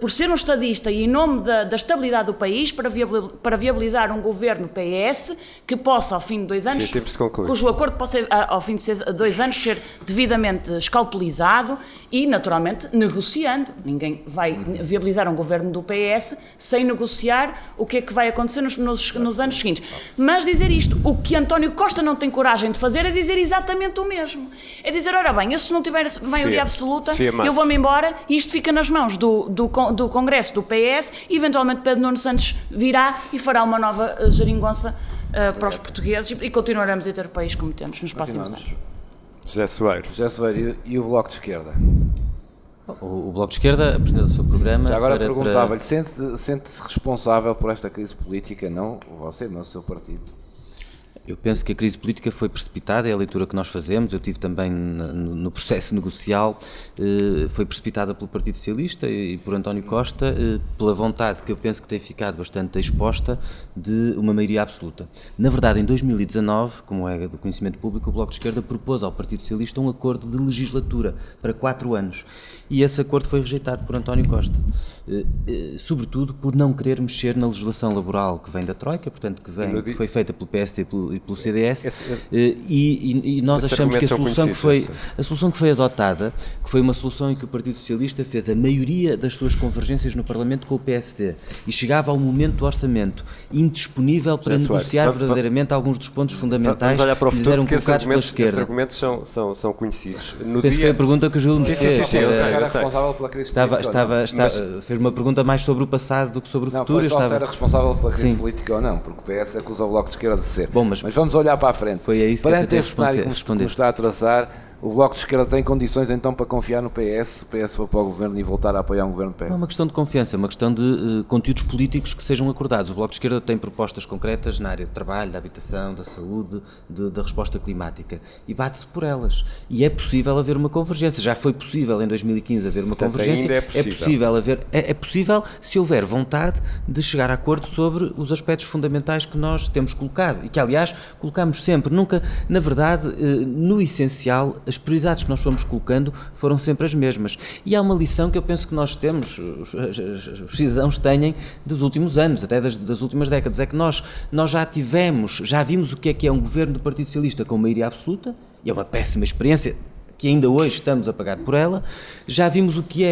por ser um estadista e em nome da estabilidade do país, para viabilizar um governo PS que possa, ao fim de 2 anos, cujo acordo possa, ao fim de 2 anos, ser devidamente escalpelizado e, naturalmente, negociando. Ninguém vai viabilizar um governo do PS sem negociar o que é que vai acontecer nos anos seguintes. Mas dizer isto, o que António Costa não tem coragem de fazer é dizer exatamente o mesmo. É dizer, ora bem, eu se não tiver maioria absoluta, eu vou-me embora e isto fica nas mãos do Congresso do PS e eventualmente Pedro Nuno Santos virá e fará uma nova geringonça para os portugueses e continuaremos a ter o país como temos nos próximos anos. José Soeiro, e o Bloco de Esquerda? O Bloco de Esquerda apresenta o seu programa. Já agora perguntava-lhe, sente-se responsável por esta crise política? Não você, não o seu partido? Eu penso que a crise política foi precipitada, é a leitura que nós fazemos. Eu tive também no processo negocial, foi precipitada pelo Partido Socialista e por António Costa, pela vontade que eu penso que tem ficado bastante exposta de uma maioria absoluta. Na verdade, em 2019, como é do conhecimento público, o Bloco de Esquerda propôs ao Partido Socialista um acordo de legislatura para 4 anos e esse acordo foi rejeitado por António Costa, sobretudo por não querer mexer na legislação laboral que vem da Troika, portanto que foi feita pelo PSD e pelo CDS, e nós achamos que a solução que foi adotada, que foi uma solução em que o Partido Socialista fez a maioria das suas convergências no Parlamento com o PSD e chegava ao momento do orçamento indisponível para negociar verdadeiramente alguns dos pontos fundamentais que eram colocados pela esquerda. Esses argumentos são conhecidos. Penso que foi a pergunta que o Júlio me fez. Fez uma pergunta mais sobre o passado do que sobre o futuro. Não, foi só se era responsável pela crise política ou não, porque o PS acusa o Bloco de Esquerda de ser. Bom, mas vamos olhar para a frente. Foi a isso perante esse cenário que está a traçar, o Bloco de Esquerda tem condições então para confiar no PS, se o PS for para o governo e voltar a apoiar um governo do PS? Não é uma questão de confiança, é uma questão de conteúdos políticos que sejam acordados. O Bloco de Esquerda tem propostas concretas na área de trabalho, da habitação, da saúde, da resposta climática e bate-se por elas. E é possível haver uma convergência. Já foi possível em 2015 haver uma convergência. É possível se houver vontade de chegar a acordo sobre os aspectos fundamentais que nós temos colocado e que, aliás, colocamos sempre. Nunca, na verdade, no essencial, as prioridades que nós fomos colocando foram sempre as mesmas. E há uma lição que eu penso que nós temos, os cidadãos têm dos últimos anos, até das últimas décadas, é que nós já vimos o que é um governo do Partido Socialista com maioria absoluta, e é uma péssima experiência, que ainda hoje estamos a pagar por ela. Já vimos o que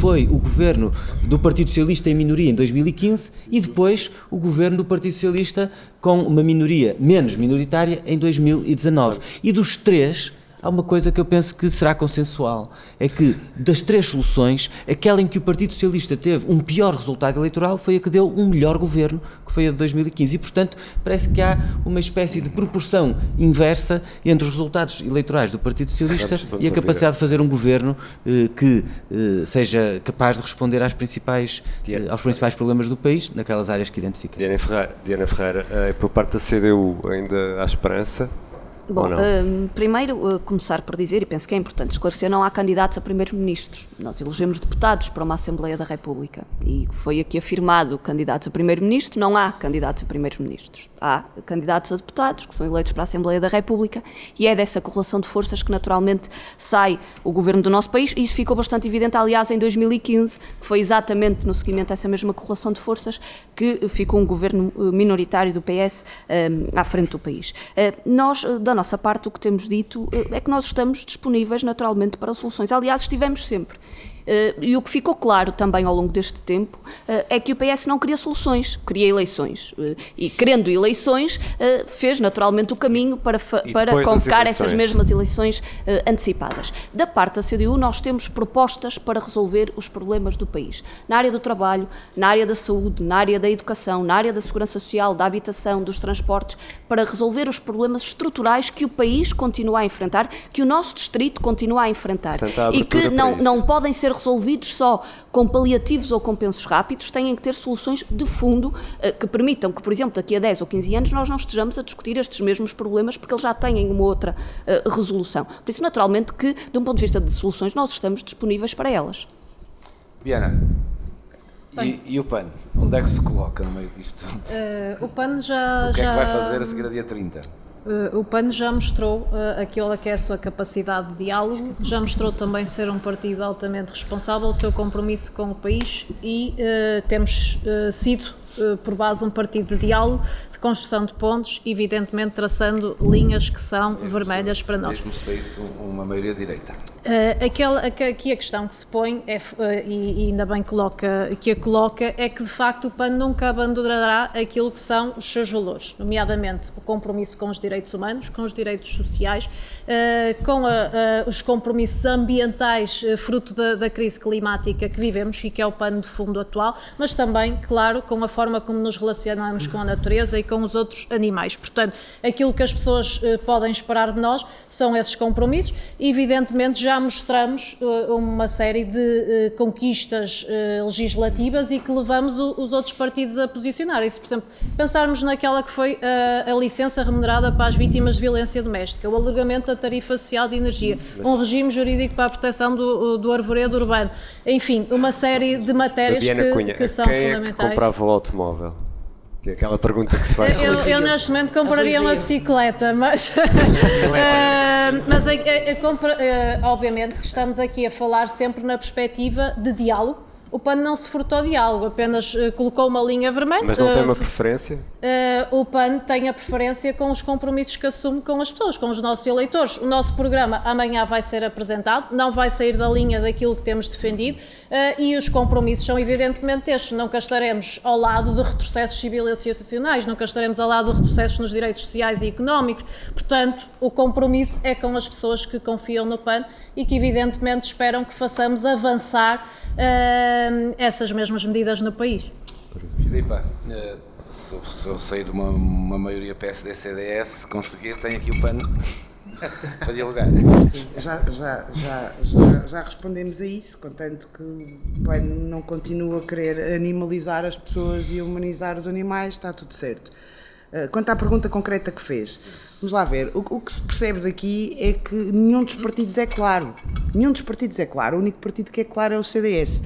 foi o governo do Partido Socialista em minoria em 2015 e depois o governo do Partido Socialista com uma minoria menos minoritária em 2019. E dos três, há uma coisa que eu penso que será consensual, é que das três soluções, aquela em que o Partido Socialista teve um pior resultado eleitoral foi a que deu um melhor governo, que foi a de 2015. E, portanto, parece que há uma espécie de proporção inversa entre os resultados eleitorais do Partido Socialista e a capacidade de fazer um governo que seja capaz de responder aos principais problemas do país, naquelas áreas que identifica. Diana Ferreira, por parte da CDU ainda há esperança? Bom, primeiro começar por dizer, e penso que é importante esclarecer, não há candidatos a primeiro-ministros. Nós elegemos deputados para uma Assembleia da República e foi aqui afirmado candidatos a primeiro-ministro, não há candidatos a primeiro-ministros. Há candidatos a deputados que são eleitos para a Assembleia da República e é dessa correlação de forças que naturalmente sai o governo do nosso país e isso ficou bastante evidente, aliás, em 2015, que foi exatamente no seguimento dessa mesma correlação de forças que ficou um governo minoritário do PS à frente do país. Nós, da nossa parte, o que temos dito é que nós estamos disponíveis naturalmente para soluções. Aliás, estivemos sempre. E o que ficou claro também ao longo deste tempo é que o PS não queria soluções, queria eleições. E querendo eleições, fez naturalmente o caminho para convocar essas mesmas eleições antecipadas. Da parte da CDU, nós temos propostas para resolver os problemas do país. Na área do trabalho, na área da saúde, na área da educação, na área da segurança social, da habitação, dos transportes, para resolver os problemas estruturais que o país continua a enfrentar, que o nosso distrito continua a enfrentar. E que não podem ser resolvidos só com paliativos ou com pensos rápidos, têm que ter soluções de fundo que permitam que, por exemplo, daqui a 10 ou 15 anos nós não estejamos a discutir estes mesmos problemas porque eles já têm uma outra resolução. Por isso, naturalmente, que, de um ponto de vista de soluções, nós estamos disponíveis para elas. Diana, e o PAN? Onde é que se coloca no meio disto? O PAN já... O que é que vai fazer a seguir a dia 30? O PAN já mostrou aquilo que é a sua capacidade de diálogo, já mostrou também ser um partido altamente responsável, o seu compromisso com o país e temos sido, por base, um partido de diálogo, de construção de pontes, evidentemente traçando linhas que são vermelhas para nós. Mesmo se isso uma maioria direita. Aqui a questão que se põe, e ainda bem que a coloca, é que de facto o PAN nunca abandonará aquilo que são os seus valores, nomeadamente o compromisso com os direitos humanos, com os direitos sociais, com os compromissos ambientais fruto da crise climática que vivemos e que é o pano de fundo atual, mas também, claro, com a forma como nos relacionamos com a natureza e com os outros animais. Portanto, aquilo que as pessoas podem esperar de nós são esses compromissos e, evidentemente, já mostramos uma série de conquistas legislativas e que levamos os outros partidos a posicionar. E se, por exemplo, pensarmos naquela que foi a licença remunerada para as vítimas de violência doméstica, o alargamento da tarifa social de energia, um regime jurídico para a proteção do arvoredo urbano, enfim, uma série de matérias que são fundamentais. Quem é que comprava o automóvel? Que é aquela pergunta que se faz. Eu neste momento compraria uma bicicleta, mas obviamente que estamos aqui a falar sempre na perspectiva de diálogo. O PAN não se furtou ao diálogo, apenas colocou uma linha vermelha. Mas não tem uma preferência? O PAN tem a preferência com os compromissos que assume com as pessoas, com os nossos eleitores. O nosso programa amanhã vai ser apresentado, não vai sair da linha daquilo que temos defendido e os compromissos são evidentemente estes. Nunca estaremos ao lado de retrocessos civilizacionais, nunca estaremos ao lado de retrocessos nos direitos sociais e económicos. Portanto, o compromisso é com as pessoas que confiam no PAN e que evidentemente esperam que façamos avançar essas mesmas medidas no país. Filipa, se eu sair de uma maioria PSD-CDS, conseguir, tem aqui o PAN para dialogar. Sim, já respondemos a isso, contanto que o PAN não continua a querer animalizar as pessoas e humanizar os animais, está tudo certo. Quanto à pergunta concreta que fez, vamos lá ver, o que se percebe daqui é que nenhum dos partidos é claro. Nenhum dos partidos é claro, o único partido que é claro é o CDS.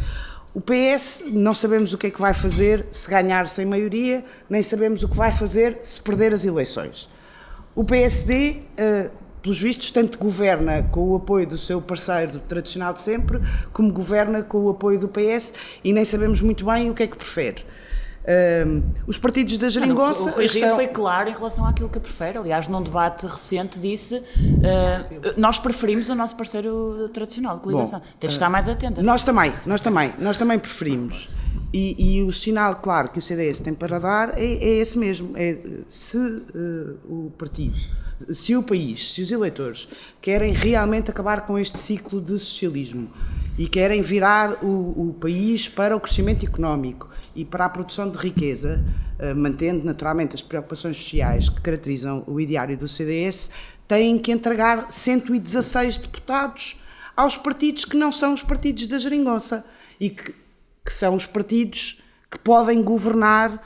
O PS, não sabemos o que é que vai fazer se ganhar sem maioria, nem sabemos o que vai fazer se perder as eleições. O PSD, pelos vistos, tanto governa com o apoio do seu parceiro tradicional de sempre, como governa com o apoio do PS e nem sabemos muito bem o que é que prefere. Os partidos da geringonça... O Rui Rio foi claro em relação àquilo que prefere. Aliás, num debate recente disse nós preferimos o nosso parceiro tradicional de coligação. Tem de estar mais atento. Nós também preferimos. E o sinal claro que o CDS tem para dar é esse mesmo. Se o partido, se o país, se os eleitores querem realmente acabar com este ciclo de socialismo e querem virar o país para o crescimento económico e para a produção de riqueza, mantendo naturalmente as preocupações sociais que caracterizam o ideário do CDS, têm que entregar 116 deputados aos partidos que não são os partidos da geringonça e que são os partidos que podem governar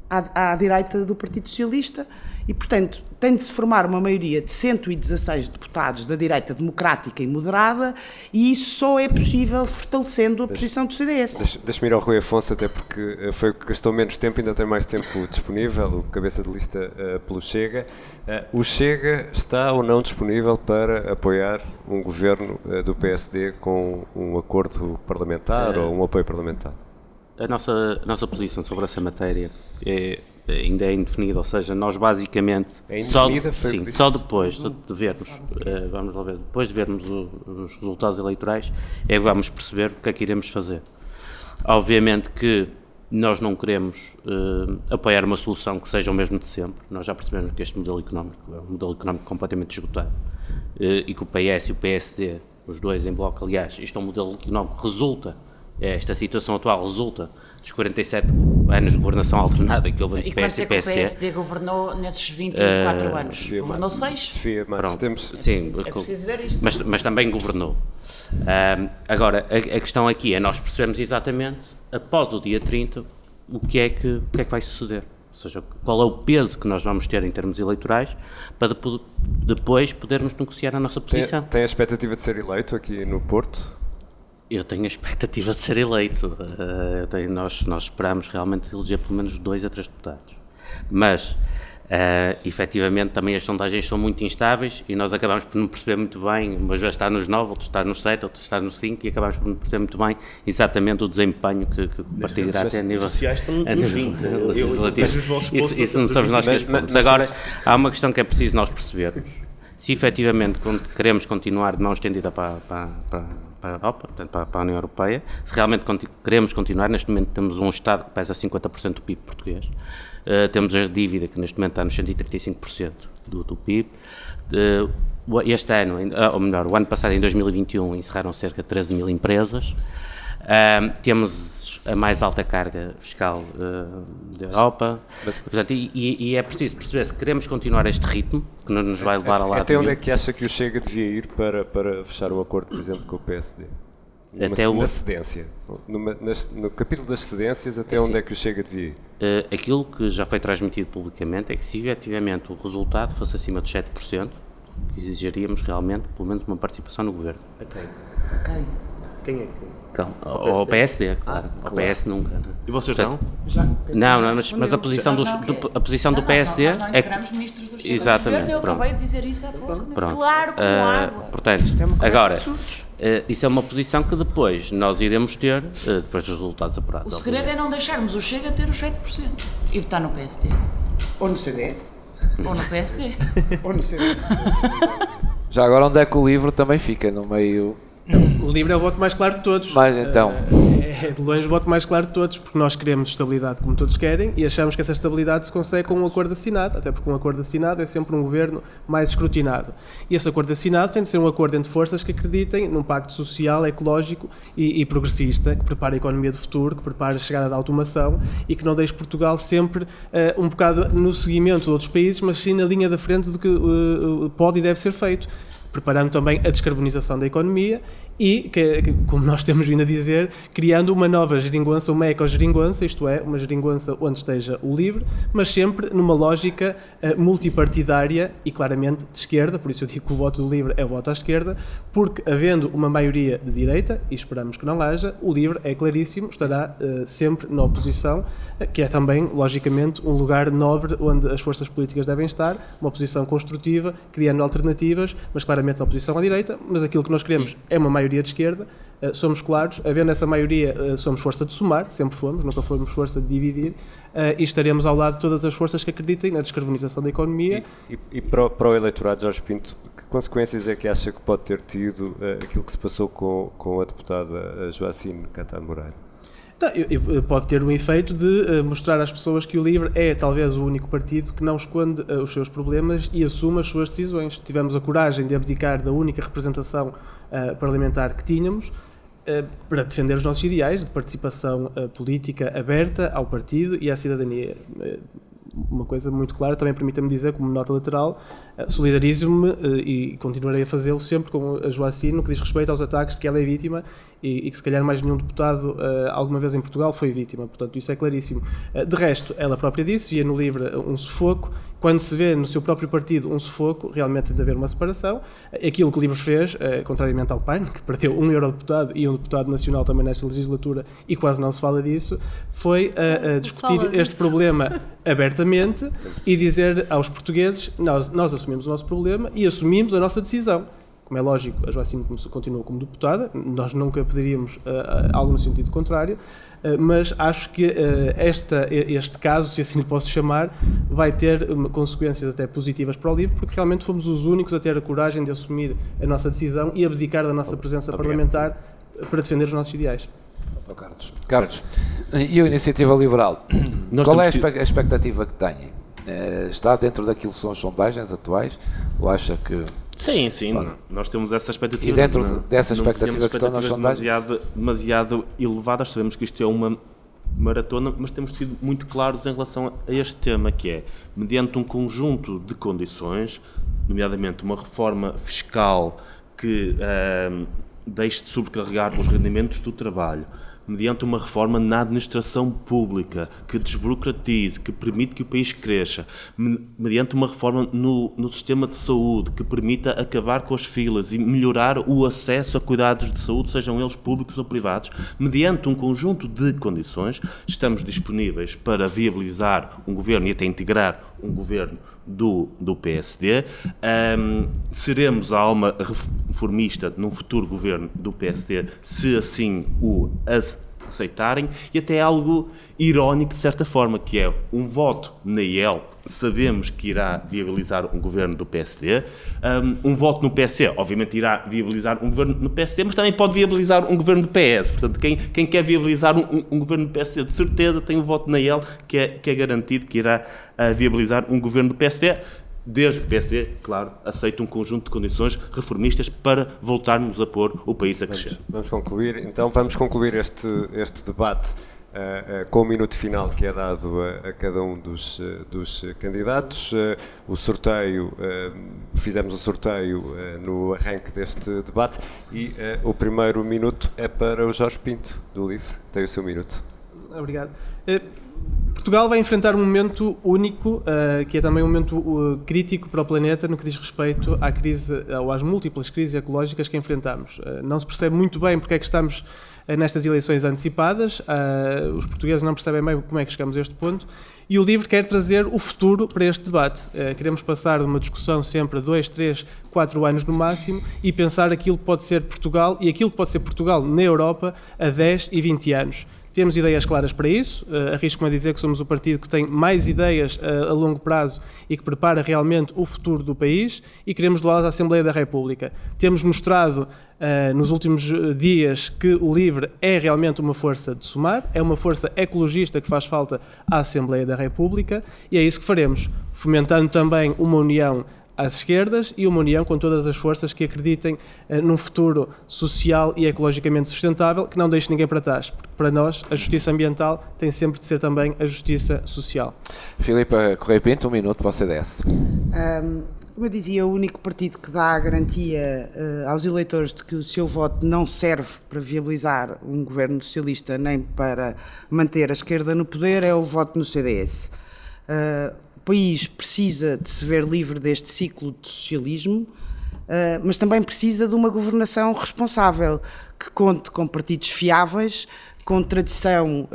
à direita do Partido Socialista e, portanto, tem de se formar uma maioria de 116 deputados da direita democrática e moderada e isso só é possível fortalecendo a posição do CDS. Deixa-me ir ao Rui Afonso, até porque foi o que gastou menos tempo, ainda tem mais tempo disponível, o cabeça de lista pelo Chega. O Chega está ou não disponível para apoiar um governo do PSD com um acordo parlamentar ou um apoio parlamentar? A nossa posição sobre essa matéria ainda é indefinida, ou seja, nós basicamente só depois de vermos, vamos lá ver, depois de vermos os resultados eleitorais, é que vamos perceber o que é que iremos fazer. Obviamente que nós não queremos apoiar uma solução que seja o mesmo de sempre. Nós já percebemos que este modelo económico é um modelo económico completamente esgotado e que o PS e o PSD, os dois em bloco, aliás, isto é um modelo económico que resulta, esta situação atual resulta dos 47 anos de governação alternada que houve entre PS e PSD. O PSD governou nesses 24 anos? Governou 6? Sim, é preciso ver isto. Mas também governou. Agora, a questão aqui é nós percebemos exatamente, após o dia 30, o que é que vai suceder. Ou seja, qual é o peso que nós vamos ter em termos eleitorais para depois podermos negociar a nossa posição. Tem a expectativa de ser eleito aqui no Porto? Eu tenho a expectativa de ser eleito. Nós esperamos realmente eleger pelo menos 2 a 3 deputados. Mas, efetivamente, também as sondagens são muito instáveis e nós acabamos por não perceber muito bem, umas vezes está nos 9, outros está nos 7, outros está nos 5 e acabamos por não perceber muito bem exatamente o desempenho que o partido irá ter a nível legislativo. Isso não somos nós que expomos. Agora, há uma questão que é preciso nós percebermos. Se efetivamente queremos continuar de mão estendida para a Europa, portanto, para a União Europeia, se realmente queremos continuar, neste momento temos um Estado que pesa 50% do PIB português, temos a dívida que neste momento está nos 135% do PIB, este ano, ou melhor, o ano passado, em 2021, encerraram cerca de 13 mil empresas, temos a mais alta carga fiscal da Europa, portanto, e é preciso perceber se queremos continuar este ritmo, que não nos vai levar a lado até onde é que acha que o Chega devia ir para fechar um acordo, por exemplo, com o PSD? Na cedência, no capítulo das cedências, até onde é que o Chega devia ir? Aquilo que já foi transmitido publicamente é que se efetivamente o resultado fosse acima de 7%, exigiríamos realmente pelo menos uma participação no governo. Ok. Quem é que... O PSD, claro. O PS nunca. Não. E vocês não? Não, mas a posição do PSD é que... Nós ministros do Chega. Exatamente. Eu acabei de dizer isso há pouco. Pronto. Claro, como água. Portanto, agora, isso é uma posição que depois nós iremos ter, depois dos resultados apurados. O segredo é não deixarmos o Chega ter os 7% e votar no PSD. Ou no CDS. Ou no PSD. Ou no CDS. Já agora, onde é que o LIVRE também fica? No meio... O LIVRE é o voto mais claro de todos. Mas então... É de longe o voto mais claro de todos, porque nós queremos estabilidade como todos querem e achamos que essa estabilidade se consegue com um acordo assinado, até porque um acordo assinado é sempre um governo mais escrutinado. E esse acordo assinado tem de ser um acordo entre forças que acreditem num pacto social, ecológico e progressista, que prepare a economia do futuro, que prepare a chegada da automação e que não deixe Portugal sempre um bocado no seguimento de outros países, mas sim na linha da frente do que pode e deve ser feito, preparando também a descarbonização da economia e, como nós temos vindo a dizer, criando uma nova geringonça, uma ecogeringonça, isto é, uma geringonça onde esteja o LIVRE, mas sempre numa lógica multipartidária e claramente de esquerda, por isso eu digo que o voto do LIVRE é o voto à esquerda, porque havendo uma maioria de direita, e esperamos que não haja, o LIVRE é claríssimo, estará sempre na oposição, que é também, logicamente, um lugar nobre onde as forças políticas devem estar, uma oposição construtiva, criando alternativas, mas claramente na oposição à direita, mas aquilo que nós queremos é uma maioria de esquerda, somos claros, havendo essa maioria, somos força de somar, sempre fomos, nunca fomos força de dividir, e estaremos ao lado de todas as forças que acreditem na descarbonização da economia. E para o eleitorado, Jorge Pinto, que consequências é que acha que pode ter tido aquilo que se passou com a deputada Joacine Catano Moreira? Pode ter um efeito de mostrar às pessoas que o LIVRE é talvez o único partido que não esconde os seus problemas e assume as suas decisões. Tivemos a coragem de abdicar da única representação parlamentar que tínhamos para defender os nossos ideais de participação política aberta ao partido e à cidadania. Uma coisa muito clara, também permita-me dizer, como nota lateral, solidarizo-me e continuarei a fazê-lo sempre com a Joacine no que diz respeito aos ataques de que ela é vítima e que se calhar mais nenhum deputado alguma vez em Portugal foi vítima, portanto isso é claríssimo. De resto, ela própria disse, via no LIVRE um sufoco, quando se vê no seu próprio partido um sufoco, realmente tem de haver uma separação. Aquilo que o LIVRE fez, contrariamente ao PAN, que perdeu um eurodeputado e um deputado nacional também nesta legislatura e quase não se fala disso, foi discutir este problema abertamente e dizer aos portugueses, nós assumimos o nosso problema e assumimos a nossa decisão. Como é lógico, a Joacine continua como deputada, nós nunca pediríamos algo no sentido contrário, mas acho que este caso, se assim lhe posso chamar, vai ter consequências até positivas para o LIVRE, porque realmente fomos os únicos a ter a coragem de assumir a nossa decisão e abdicar da nossa presença parlamentar para defender os nossos ideais. Carlos, e a Iniciativa Liberal? Qual é a expectativa que têm? Está dentro daquilo que são as sondagens atuais? Ou acha que... Sim, nós temos essa expectativa. E dentro dessa expectativa que estão nas sondagens? Demasiado elevadas, sabemos que isto é uma maratona, mas temos sido muito claros em relação a este tema, que é, mediante um conjunto de condições, nomeadamente uma reforma fiscal que deixe de sobrecarregar os rendimentos do trabalho, mediante uma reforma na administração pública que desburocratize, que permite que o país cresça, mediante uma reforma no sistema de saúde que permita acabar com as filas e melhorar o acesso a cuidados de saúde, sejam eles públicos ou privados, mediante um conjunto de condições, estamos disponíveis para viabilizar um governo e até integrar um governo do PSD. Seremos a alma reformista num futuro governo do PSD, se assim o aceitarem, e até algo irónico de certa forma, que é um voto na IEL, sabemos que irá viabilizar um governo do PSD, um voto no PSD, obviamente irá viabilizar um governo no PSD, mas também pode viabilizar um governo do PS, portanto quem quer viabilizar um governo do PSD, de certeza tem um voto na IEL que é garantido que irá viabilizar um governo do PSD, desde que o PSD, claro, aceite um conjunto de condições reformistas para voltarmos a pôr o país a crescer. Vamos concluir este debate com o minuto final que é dado a cada um dos candidatos. O sorteio, fizemos o sorteio no arranque deste debate e o primeiro minuto é para o Jorge Pinto, do LIVRE. Tem o seu minuto. Obrigado. Portugal vai enfrentar um momento único, que é também um momento crítico para o planeta no que diz respeito à crise, ou às múltiplas crises ecológicas que enfrentamos. Não se percebe muito bem porque é que estamos nestas eleições antecipadas, os portugueses não percebem bem como é que chegamos a este ponto, e o LIVRE quer trazer o futuro para este debate. Queremos passar de uma discussão sempre a 2, 3, 4 anos no máximo e pensar aquilo que pode ser Portugal e aquilo que pode ser Portugal na Europa a 10 e 20 anos. Temos ideias claras para isso, arrisco-me a dizer que somos o partido que tem mais ideias a longo prazo e que prepara realmente o futuro do país e queremos de lado a Assembleia da República. Temos mostrado nos últimos dias que o LIVRE é realmente uma força de somar, é uma força ecologista que faz falta à Assembleia da República e é isso que faremos, fomentando também uma união às esquerdas e uma união com todas as forças que acreditem num futuro social e ecologicamente sustentável que não deixe ninguém para trás, porque para nós a justiça ambiental tem sempre de ser também a justiça social. Filipe Correia Pinto, um minuto para o CDS. Como eu dizia, o único partido que dá a garantia aos eleitores de que o seu voto não serve para viabilizar um governo socialista nem para manter a esquerda no poder é o voto no CDS. O país precisa de se ver livre deste ciclo de socialismo, mas também precisa de uma governação responsável, que conte com partidos fiáveis, com tradição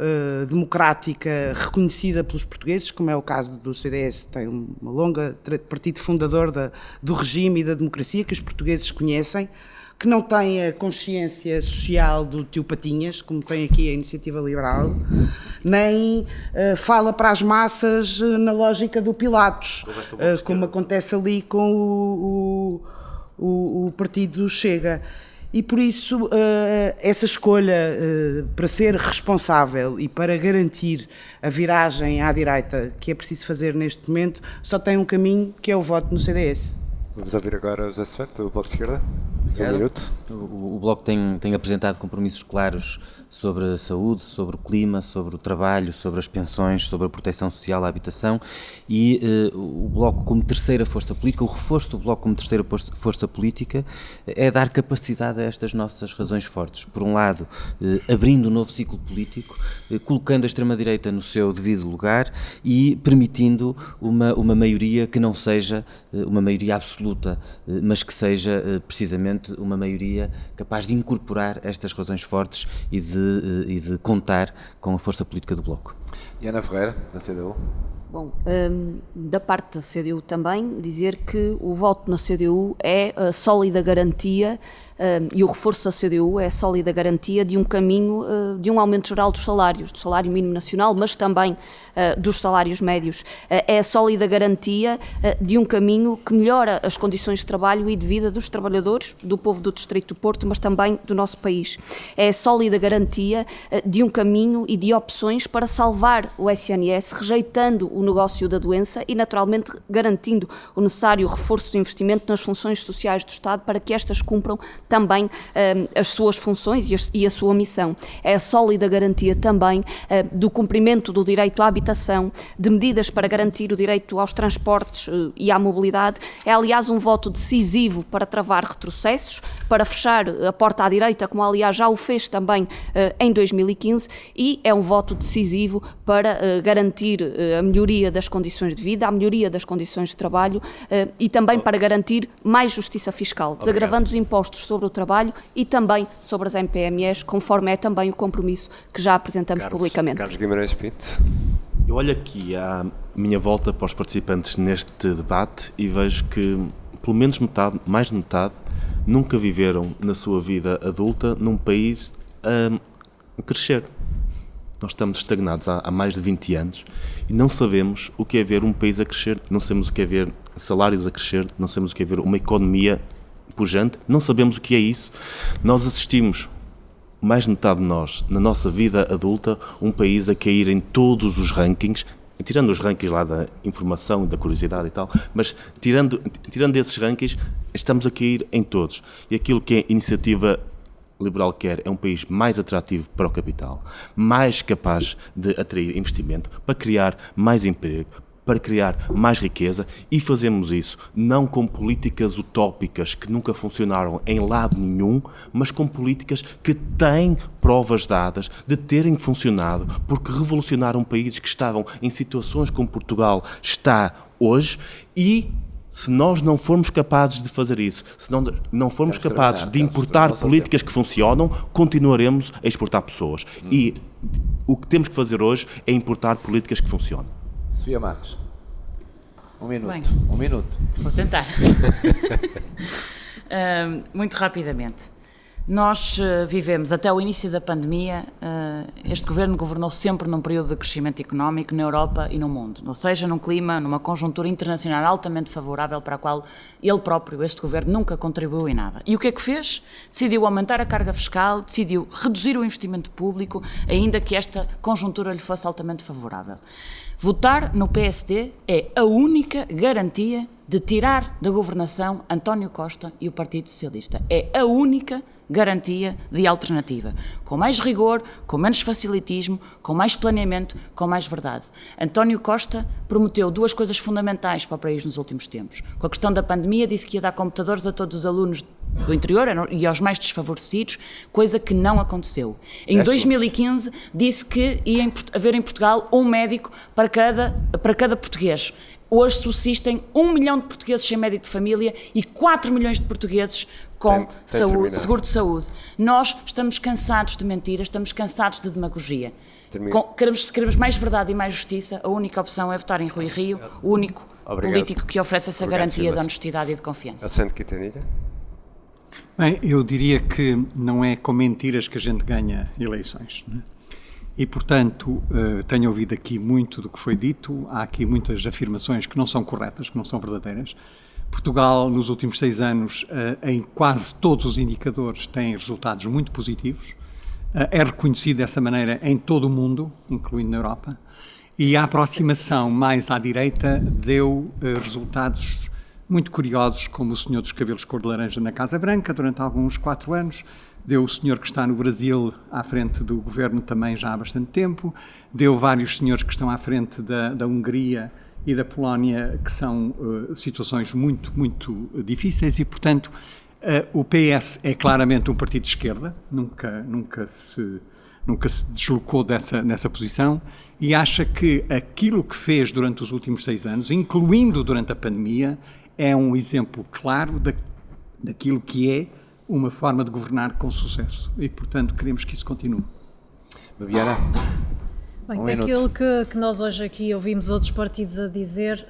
democrática reconhecida pelos portugueses, como é o caso do CDS, tem uma longa partido fundador do regime e da democracia que os portugueses conhecem, que não tem a consciência social do tio Patinhas, como tem aqui a Iniciativa Liberal, nem fala para as massas na lógica do Pilatos, como acontece ali com o partido Chega. E por isso essa escolha para ser responsável e para garantir a viragem à direita que é preciso fazer neste momento só tem um caminho, que é o voto no CDS. Vamos ouvir agora o José Seferde, do Bloco de Esquerda. Um minuto. O Bloco tem apresentado compromissos claros sobre a saúde, sobre o clima, sobre o trabalho, sobre as pensões, sobre a proteção social, a habitação, e o Bloco como terceira força política, o reforço do Bloco como terceira força política é dar capacidade a estas nossas razões fortes. Por um lado, abrindo um novo ciclo político, colocando a extrema-direita no seu devido lugar e permitindo uma maioria que não seja uma maioria absoluta, mas que seja precisamente uma maioria capaz de incorporar estas razões fortes e de contar com a força política do Bloco. Diana Ferreira, da CDU. Bom, da parte da CDU também, dizer que o voto na CDU é a sólida garantia e o reforço da CDU é a sólida garantia de um caminho de um aumento geral dos salários, do salário mínimo nacional, mas também dos salários médios. É a sólida garantia de um caminho que melhora as condições de trabalho e de vida dos trabalhadores, do povo do Distrito do Porto, mas também do nosso país. É a sólida garantia de um caminho e de opções para salvar o SNS, rejeitando o negócio da doença e, naturalmente, garantindo o necessário reforço do investimento nas funções sociais do Estado para que estas cumpram também as suas funções e a sua missão. É a sólida garantia também do cumprimento do direito à habitação, de medidas para garantir o direito aos transportes e à mobilidade. É, aliás, um voto decisivo para travar retrocessos, para fechar a porta à direita, como aliás já o fez também em 2015, e é um voto decisivo para garantir a melhoria das condições de vida, a melhoria das condições de trabalho e também para garantir mais justiça fiscal, desagravando os impostos sobre o trabalho e também sobre as MPMEs, conforme é também o compromisso que já apresentamos publicamente. Carlos Guimarães Pinto. Eu olho aqui à minha volta para os participantes neste debate e vejo que pelo menos metade, mais de metade, nunca viveram na sua vida adulta num país a crescer. Nós estamos estagnados há mais de 20 anos e não sabemos o que é ver um país a crescer, não sabemos o que é ver salários a crescer, não sabemos o que é ver uma economia pujante, não sabemos o que é isso. Nós assistimos, mais de metade de nós, na nossa vida adulta, um país a cair em todos os rankings, tirando os rankings lá da informação e da curiosidade e tal, mas tirando esses rankings, estamos a cair em todos. E aquilo que a Iniciativa Liberal quer é um país mais atrativo para o capital, mais capaz de atrair investimento, para criar mais emprego, para criar mais riqueza, e fazemos isso não com políticas utópicas que nunca funcionaram em lado nenhum, mas com políticas que têm provas dadas de terem funcionado, porque revolucionaram países que estavam em situações como Portugal está hoje. E se nós não formos capazes de fazer isso, se não formos capazes de importar políticas que funcionam, continuaremos a exportar pessoas. E o que temos que fazer hoje é importar políticas que funcionam. Sofia Matos, um minuto. Bem, um minuto. Vou tentar. Muito rapidamente. Nós vivemos, até o início da pandemia, este governo governou sempre num período de crescimento económico na Europa e no mundo, ou seja, num clima, numa conjuntura internacional altamente favorável para a qual ele próprio, este governo, nunca contribuiu em nada. E o que é que fez? Decidiu aumentar a carga fiscal, decidiu reduzir o investimento público, ainda que esta conjuntura lhe fosse altamente favorável. Votar no PSD é a única garantia de tirar da governação António Costa e o Partido Socialista. É a única garantia de alternativa. Com mais rigor, com menos facilitismo, com mais planeamento, com mais verdade. António Costa prometeu duas coisas fundamentais para o país nos últimos tempos. Com a questão da pandemia, disse que ia dar computadores a todos os alunos do interior e aos mais desfavorecidos, coisa que não aconteceu. Em 2015, disse que ia haver em Portugal um médico para cada português. Hoje subsistem 1 milhão de portugueses sem médico de família e 4 milhões de portugueses com seguro de saúde. Nós estamos cansados de mentiras, estamos cansados de demagogia. Queremos mais verdade e mais justiça. A única opção é votar em Rui Rio, o único político que oferece essa garantia de honestidade e de confiança. Alexandre Quintanilha. Bem, eu diria que não é com mentiras que a gente ganha eleições, né? E, portanto, tenho ouvido aqui muito do que foi dito, há aqui muitas afirmações que não são corretas, que não são verdadeiras. Portugal, nos últimos 6 anos, em quase todos os indicadores, tem resultados muito positivos, é reconhecido dessa maneira em todo o mundo, incluindo na Europa, e a aproximação mais à direita deu resultados muito curiosos, como o senhor dos cabelos cor de laranja na Casa Branca, durante alguns 4 anos, deu o senhor que está no Brasil à frente do governo também já há bastante tempo, deu vários senhores que estão à frente da Hungria e da Polónia, que são situações muito, muito difíceis e, portanto, o PS é claramente um partido de esquerda, nunca se deslocou nessa posição e acha que aquilo que fez durante os últimos 6 anos, incluindo durante a pandemia, é um exemplo claro daquilo que é uma forma de governar com sucesso e, portanto, queremos que isso continue. Babiana? Bem, aquilo que nós hoje aqui ouvimos outros partidos a dizer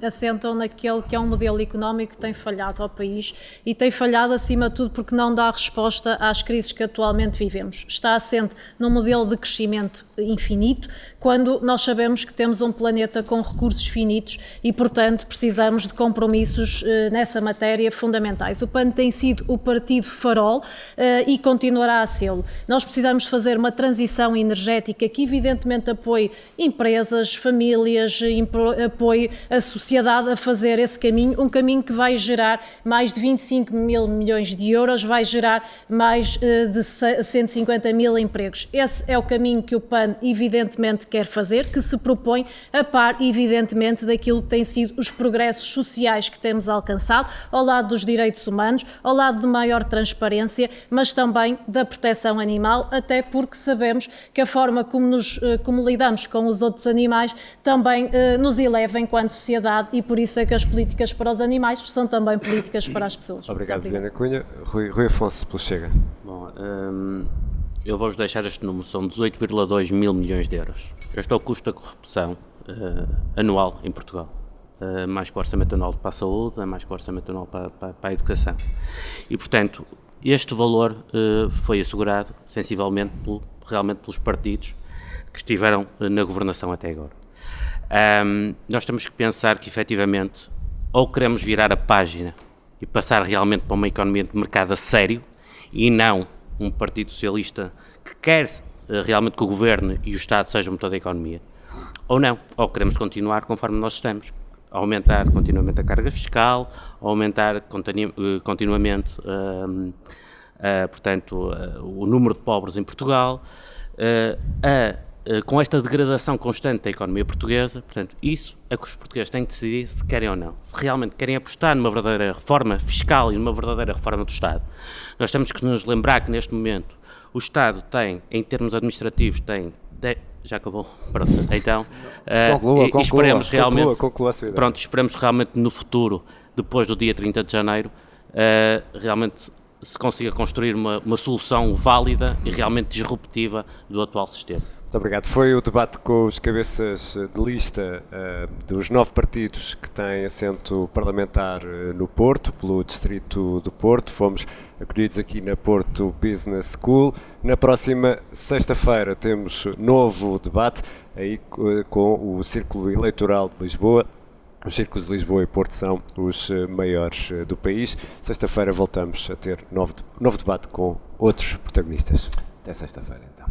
assentam naquele que é um modelo económico que tem falhado ao país e tem falhado acima de tudo porque não dá resposta às crises que atualmente vivemos. Está assente num modelo de crescimento infinito, quando nós sabemos que temos um planeta com recursos finitos e, portanto, precisamos de compromissos nessa matéria fundamentais. O PAN tem sido o partido farol e continuará a sê-lo. Nós precisamos fazer uma transição energética que, evidentemente, apoie empresas, famílias, apoie a sociedade a fazer esse caminho, um caminho que vai gerar mais de 25 mil milhões de euros, vai gerar mais de 150 mil empregos. Esse é o caminho que o PAN, evidentemente, quer fazer, que se propõe a par, evidentemente, daquilo que têm sido os progressos sociais que temos alcançado, ao lado dos direitos humanos, ao lado de maior transparência, mas também da proteção animal, até porque sabemos que a forma como lidamos com os outros animais também nos eleva enquanto sociedade e por isso é que as políticas para os animais são também políticas para as pessoas. Obrigado, Viana Cunha. Rui Afonso, pelo Chega. Bom, eu vou-vos deixar este número, são 18,2 mil milhões de euros. Este é o custo da corrupção anual em Portugal. Mais que o orçamento anual para a saúde, mais que o orçamento anual para a educação. E, portanto, este valor foi assegurado sensivelmente realmente pelos partidos que estiveram na governação até agora. Nós temos que pensar que, efetivamente, ou queremos virar a página e passar realmente para uma economia de mercado a sério e não um Partido Socialista que quer realmente que o Governo e o Estado sejam motor da economia, ou não, ou queremos continuar conforme nós estamos, aumentar continuamente a carga fiscal, aumentar continuamente, portanto, o número de pobres em Portugal, com esta degradação constante da economia portuguesa. Portanto, isso é que os portugueses têm que decidir se querem ou não. Se realmente querem apostar numa verdadeira reforma fiscal e numa verdadeira reforma do Estado. Nós temos que nos lembrar que, neste momento, o Estado tem, em termos administrativos, já acabou? Pronto, então, esperemos realmente, pronto, esperemos realmente no futuro, depois do dia 30 de janeiro, realmente se consiga construir uma solução válida e realmente disruptiva do atual sistema. Muito obrigado. Foi o debate com os cabeças de lista dos 9 partidos que têm assento parlamentar no Porto, pelo distrito do Porto. Fomos acolhidos aqui na Porto Business School. Na próxima sexta-feira temos novo debate aí com o Círculo Eleitoral de Lisboa. Os círculos de Lisboa e Porto são os maiores do país. Sexta-feira voltamos a ter novo debate com outros protagonistas. Até sexta-feira, então.